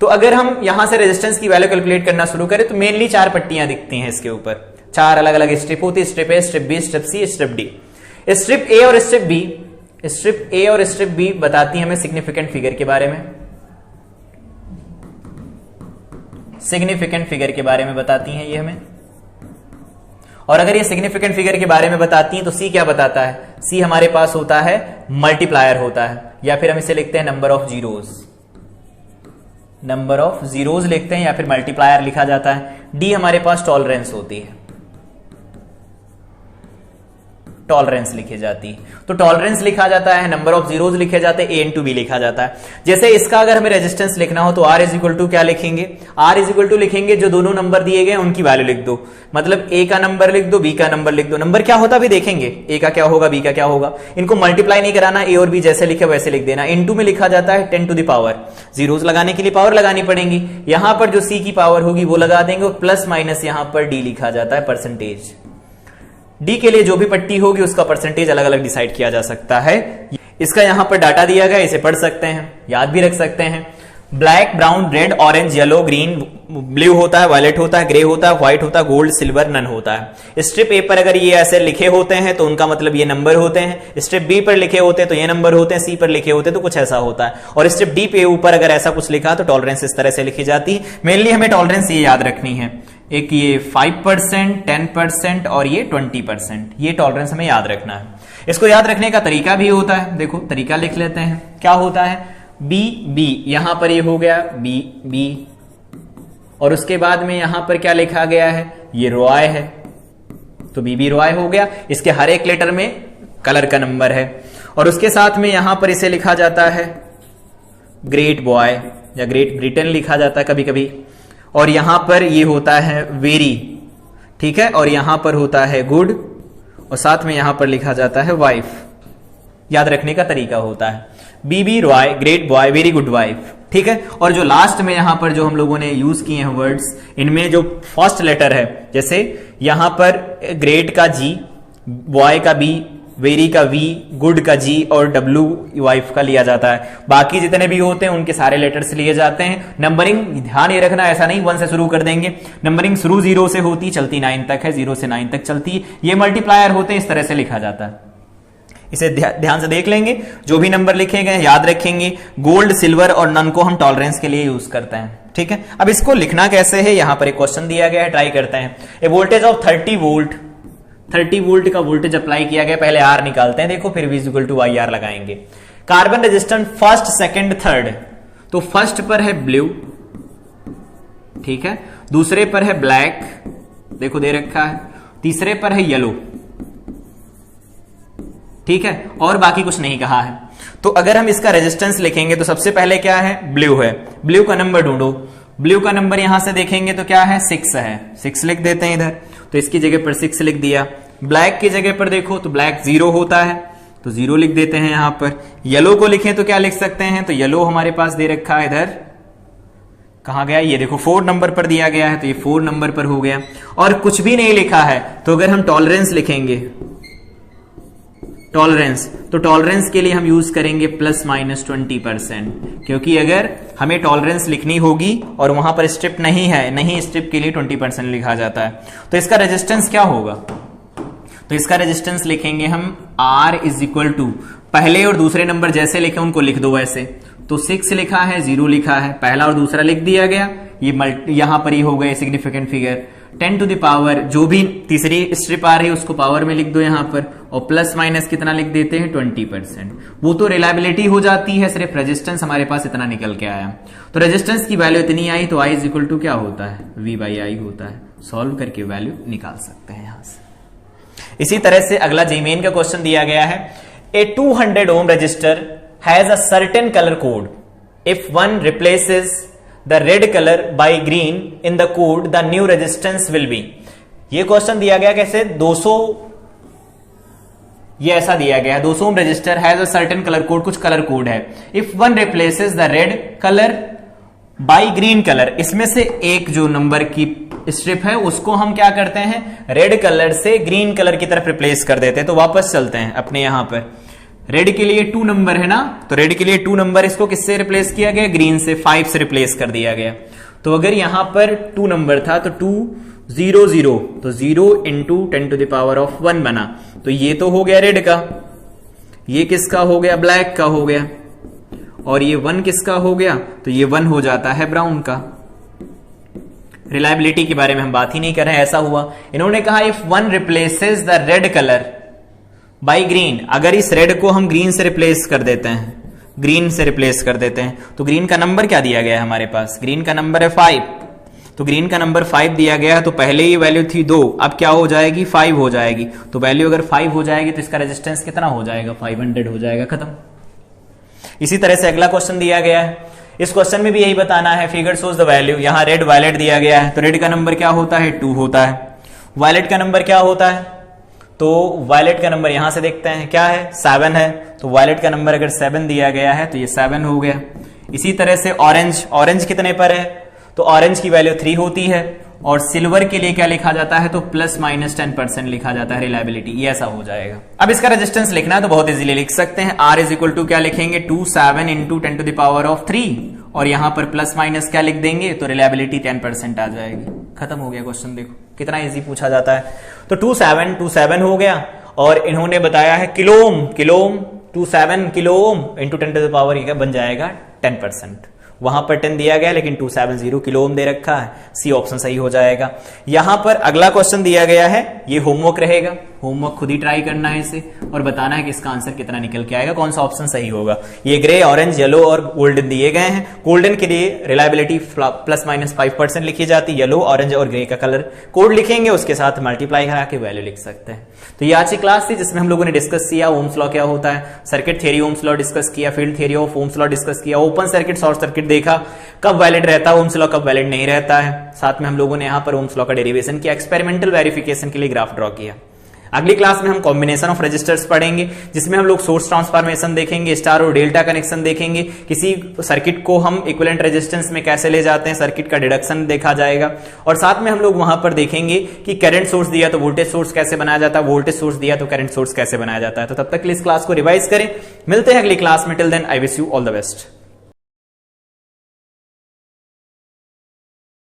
S1: तो अगर हम यहां से रेजिस्टेंस की वैल्यू कैलकुलेट करना शुरू करें तो मेनली 4 पट्टियां दिखती हैं इसके ऊपर, 4 अलग अलग स्ट्रिप होती है, स्ट्रिप ए, स्ट्रिप बी, स्ट्रिप सी, स्ट्रिप डी। स्ट्रिप ए और स्ट्रिप बी, स्ट्रिप ए और स्ट्रिप बी बताती है हमें सिग्निफिकेंट फिगर के बारे में, सिग्निफिकेंट फिगर के बारे में बताती हैं ये हमें। और अगर ये सिग्निफिकेंट फिगर के बारे में बताती हैं तो सी क्या बताता है, सी हमारे पास होता है मल्टीप्लायर होता है, या फिर हम इसे लिखते हैं number of zeros, number of zeros लिखते हैं या फिर मल्टीप्लायर लिखा जाता है। डी हमारे पास टॉलरेंस होती है, टॉलरेंस लिखी जाती है। तो टॉलरेंस लिखा जाता है, नंबर ऑफ जीरोज लिखे जाते हैं, ए इंटू बी लिखा जाता है। जैसे इसका अगर हमें रेजिस्टेंस लिखना हो तो आर इज इक्वल टू क्या लिखेंगे, आर इज इक्वल टू लिखेंगे जो दोनों नंबर दिए गए उनकी वैल्यू लिख दो, मतलब ए का नंबर लिख दो, बी का नंबर लिख दो। नंबर क्या होता भी देखेंगे, ए का क्या होगा, बी का क्या होगा। इनको मल्टीप्लाई नहीं कराना, ए और बी जैसे लिखे वैसे लिख देना। इंटू में लिखा जाता है 10 टू द पावर, जीरोज लगाने के लिए पावर लगानी पड़ेगी। यहां पर जो सी की पावर होगी वो लगा देंगे, और प्लस माइनस यहां पर डी लिखा जाता है परसेंटेज। डी के लिए जो भी पट्टी होगी उसका परसेंटेज अलग अलग डिसाइड किया जा सकता है। इसका यहां पर डाटा दिया गया, इसे पढ़ सकते हैं, याद भी रख सकते हैं। Black, brown, red, orange, yellow, green, blue होता है, वायलेट होता है, ग्रे होता है, व्हाइट होता है, गोल्ड, सिल्वर, नन होता है। स्ट्रिप ए पर अगर ये ऐसे लिखे होते हैं तो उनका मतलब ये नंबर होते हैं, स्ट्रिप बी पर लिखे होते हैं तो ये नंबर होते हैं, सी पर लिखे होते हैं तो कुछ ऐसा होता है। और स्ट्रिप डी पे ऊपर अगर ऐसा कुछ लिखा तो टॉलरेंस इस तरह से लिखी जाती है। मेनली हमें टॉलरेंस ये याद रखनी है, एक ये 5%, 10% और ये 20%, ये टॉलरेंस हमें याद रखना है। इसको याद रखने का तरीका भी होता है, देखो तरीका लिख लेते हैं। क्या होता है, बी बी, यहां पर ये हो गया बी बी, और उसके बाद में यहां पर क्या लिखा गया है, ये रॉय है तो बी बी रॉय हो गया। इसके हर एक लेटर में कलर का नंबर है, और उसके साथ में यहां पर इसे लिखा जाता है ग्रेट बॉय या ग्रेट ब्रिटेन लिखा जाता है कभी कभी। और यहां पर ये होता है वेरी, ठीक है, और यहां पर होता है गुड, और साथ में यहां पर लिखा जाता है वाइफ। याद रखने का तरीका होता है BB ROY, great boy, very good wife, ठीक है। और जो लास्ट में यहां पर जो हम लोगों ने यूज किए हैं वर्ड्स, इनमें जो फर्स्ट लेटर है, जैसे यहां पर ग्रेट का जी, बॉय का बी, वेरी का वी, गुड का जी और डब्ल्यू वाइफ का लिया जाता है। बाकी जितने भी होते हैं उनके सारे लेटर्स लिए जाते हैं। नंबरिंग ध्यान ये रखना, ऐसा नहीं 1 से शुरू कर देंगे, नंबरिंग शुरू 0 से होती चलती 9 तक है, 0 से 9 तक चलती है। ये मल्टीप्लायर होते हैं, इस तरह से लिखा जाता है। इसे ध्यान से देख लेंगे, जो भी नंबर लिखे गए याद रखेंगे। गोल्ड, सिल्वर और नन को हम टॉलरेंस के लिए यूज करते हैं, ठीक है। अब इसको लिखना कैसे है, यहां पर एक क्वेश्चन दिया गया है, ट्राई करते हैं। A voltage of 30 volt, 30 volt का वोल्टेज अप्लाई किया गया। पहले आर निकालते हैं, देखो, फिर V equal to I R लगाएंगे। Carbon resistance first, second, third, तो फर्स्ट पर है ब्लू, ठीक है, दूसरे पर है ब्लैक, देखो दे रखा है, तीसरे पर है येलो, ठीक है, और बाकी कुछ नहीं कहा है। तो अगर हम इसका रेजिस्टेंस लिखेंगे तो सबसे पहले क्या है, ब्लू है, ब्लू का नंबर ढूंढो। ब्लू का नंबर यहां से देखेंगे तो क्या है, 6 है, 6 लिख देते हैं इधर, तो इसकी जगह पर 6 लिख दिया। ब्लैक की जगह पर देखो तो ब्लैक 0 होता है तो 0 लिख देते हैं यहां पर। येलो को लिखें तो क्या लिख सकते हैं, तो येलो हमारे पास दे रखा है इधर, कहां गया, ये देखो 4 नंबर पर दिया गया है तो ये 4 नंबर पर हो गया। और कुछ भी नहीं लिखा है तो अगर हम टॉलरेंस लिखेंगे, टॉलरेंस, तो टॉलरेंस के लिए हम यूज करेंगे ±20%, क्योंकि अगर हमें टॉलरेंस लिखनी होगी और वहां पर स्ट्रिप नहीं है, नहीं स्ट्रिप के लिए 20% लिखा जाता है। तो इसका रेजिस्टेंस क्या होगा, तो इसका रेजिस्टेंस लिखेंगे हम R इज इक्वल टू, पहले और दूसरे नंबर जैसे लिखे उनको लिख दो वैसे, तो 6 लिखा है, 0 लिखा है, पहला और दूसरा लिख दिया गया। ये यहां पर ही हो गए significant figure. 10 to the power, जो भी तीसरी स्ट्रिप आ रही है उसको पावर में लिख दो यहां पर, और प्लस माइनस कितना लिख देते हैं, 20%। वो तो रिलायबिलिटी हो जाती है, सिर्फ रेजिस्टेंस हमारे पास इतना निकल के आया। तो रेजिस्टेंस की वैल्यू इतनी आई तो I इज इक्वल टू क्या होता है, V/I होता है। सॉल्व करके वैल्यू निकाल सकते हैं यहां से। इसी तरह से अगला जीमेन का क्वेश्चन दिया गया है, a 200 ohm resistor has a certain colour code, if one replaces the red colour by green in the code the new resistance will be. ये क्वेश्चन दिया गया कैसे, 200, ये ऐसा दिया गया है 200 ohm resistor has a certain colour code, कुछ कलर कोड है। If one replaces the red colour by green colour, इसमें से एक जो नंबर की स्ट्रिप है उसको हम क्या करते हैं, रेड कलर से ग्रीन कलर की तरफ रिप्लेस कर देते हैं। तो वापस चलते हैं अपने यहां पर, रेड के लिए 2 नंबर है ना, तो रेड के लिए 2 नंबर, इसको किससे रिप्लेस किया गया, ग्रीन से 5 से रिप्लेस कर दिया गया। तो अगर यहां पर 2 नंबर था तो 2 0 0, तो 0 into 10 to the power of 1 बना। तो ये तो हो गया रेड का, ये किसका हो गया, ब्लैक का हो गया, और ये 1 किसका हो गया, तो ये 1 हो जाता है ब्राउन का। रिलायबिलिटी के बारे में हम बात ही नहीं कर रहे हैं, ऐसा हुआ। इन्होंने कहा if one replaces the red colour by green, अगर इस रेड को हम ग्रीन से रिप्लेस कर देते हैं, ग्रीन से रिप्लेस कर देते हैं, तो ग्रीन का नंबर क्या दिया गया है हमारे पास, ग्रीन का नंबर है 5। तो ग्रीन का नंबर 5 दिया गया है, तो पहले ही वैल्यू थी 2, अब क्या हो जाएगी, 5 हो जाएगी। तो वैल्यू अगर 5 हो जाएगी तो इसका रेजिस्टेंस कितना हो जाएगा, 500 हो जाएगा, खत्म। इसी तरह से अगला क्वेश्चन दिया गया है, इस क्वेश्चन में भी यही बताना है, फिगर शोज द वैल्यू। यहां रेड वायलेट दिया गया है, तो रेड का नंबर क्या होता है, 2 होता है। वायलेट का नंबर क्या होता है, तो वायलेट का नंबर यहां से देखते हैं क्या है, 7 है। तो वायलेट का नंबर अगर 7 दिया गया है तो ये 7 हो गया। इसी तरह से ऑरेंज, ऑरेंज कितने पर है, तो ऑरेंज की वैल्यू 3 होती है। और सिल्वर के लिए क्या लिखा जाता है, तो ±10% लिखा जाता है रिलायबिलिटी, ये ऐसा हो जाएगा। अब इसका रेजिस्टेंस लिखना है तो बहुत इजीली लिख सकते हैं, R इज इक्वल टू क्या लिखेंगे, 27 into 10 to the power of 3, और यहां पर प्लस माइनस क्या लिख देंगे, तो रिलायबिलिटी 10% आ जाएगी। खत्म हो गया क्वेश्चन, देखो कितना इजी पूछा जाता है। तो 27 हो गया, और इन्होंने बताया है kilohm, 27 kilo ohm into 10 to the power, ये क्या बन जाएगा 10%। वहां पर 10 दिया गया लेकिन 270 किलो ओम दे रखा है, सी ऑप्शन सही हो जाएगा। यहां पर अगला क्वेश्चन दिया गया है, ये होमवर्क रहेगा, होमवर्क खुद ही ट्राई करना है इसे और बताना है कि इसका आंसर कितना निकल के आएगा, कौन सा ऑप्शन सही होगा। ये ग्रे, ऑरेंज, येलो और गोल्डन दिए गए हैं। गोल्डन के लिए रिलायबिलिटी ±5% लिखी जाती है, येलो, ऑरेंज और ग्रे का कलर कोड लिखेंगे, उसके साथ मल्टीप्लाई करा के वैल्यू लिख सकते हैं। तो ये आज की क्लास थी जिसमें हम लोगों ने डिस्कस किया ओम्स लॉ क्या होता है, circuit theory Ohm's law discuss किया, field theory of Ohm's law discuss किया, ओपन सर्किट, शॉर्ट सर्किट देखा, कब वैलिड रहता है ओम्स लॉ, कब वैलिड नहीं रहता है। साथ में हम लोगों ने यहाँ पर ओम्स लॉ का डेरिवेशन किया, एक्सपेरिमेंटल वेरिफिकेशन के लिए ग्राफ ड्रॉ किया। अगली क्लास में हम कॉम्बिनेशन ऑफ रेजिस्टर्स पढ़ेंगे, जिसमें हम लोग सोर्स ट्रांसफॉर्मेशन देखेंगे, स्टार और डेल्टा कनेक्शन देखेंगे, किसी सर्किट को हम इक्विवेलेंट रेजिस्टेंस में कैसे ले जाते हैं, सर्किट का डिडक्शन देखा जाएगा, और साथ में हम लोग वहां पर देखेंगे कि करंट सोर्स दिया तो वोल्टेज सोर्स कैसे बनाया जाता है, वोल्टेज सोर्स दिया तो करंट सोर्स कैसे बनाया जाता है। तो तब तक इस क्लास को रिवाइज करें, मिलते हैं अगली क्लास में। Till then I wish you all the best.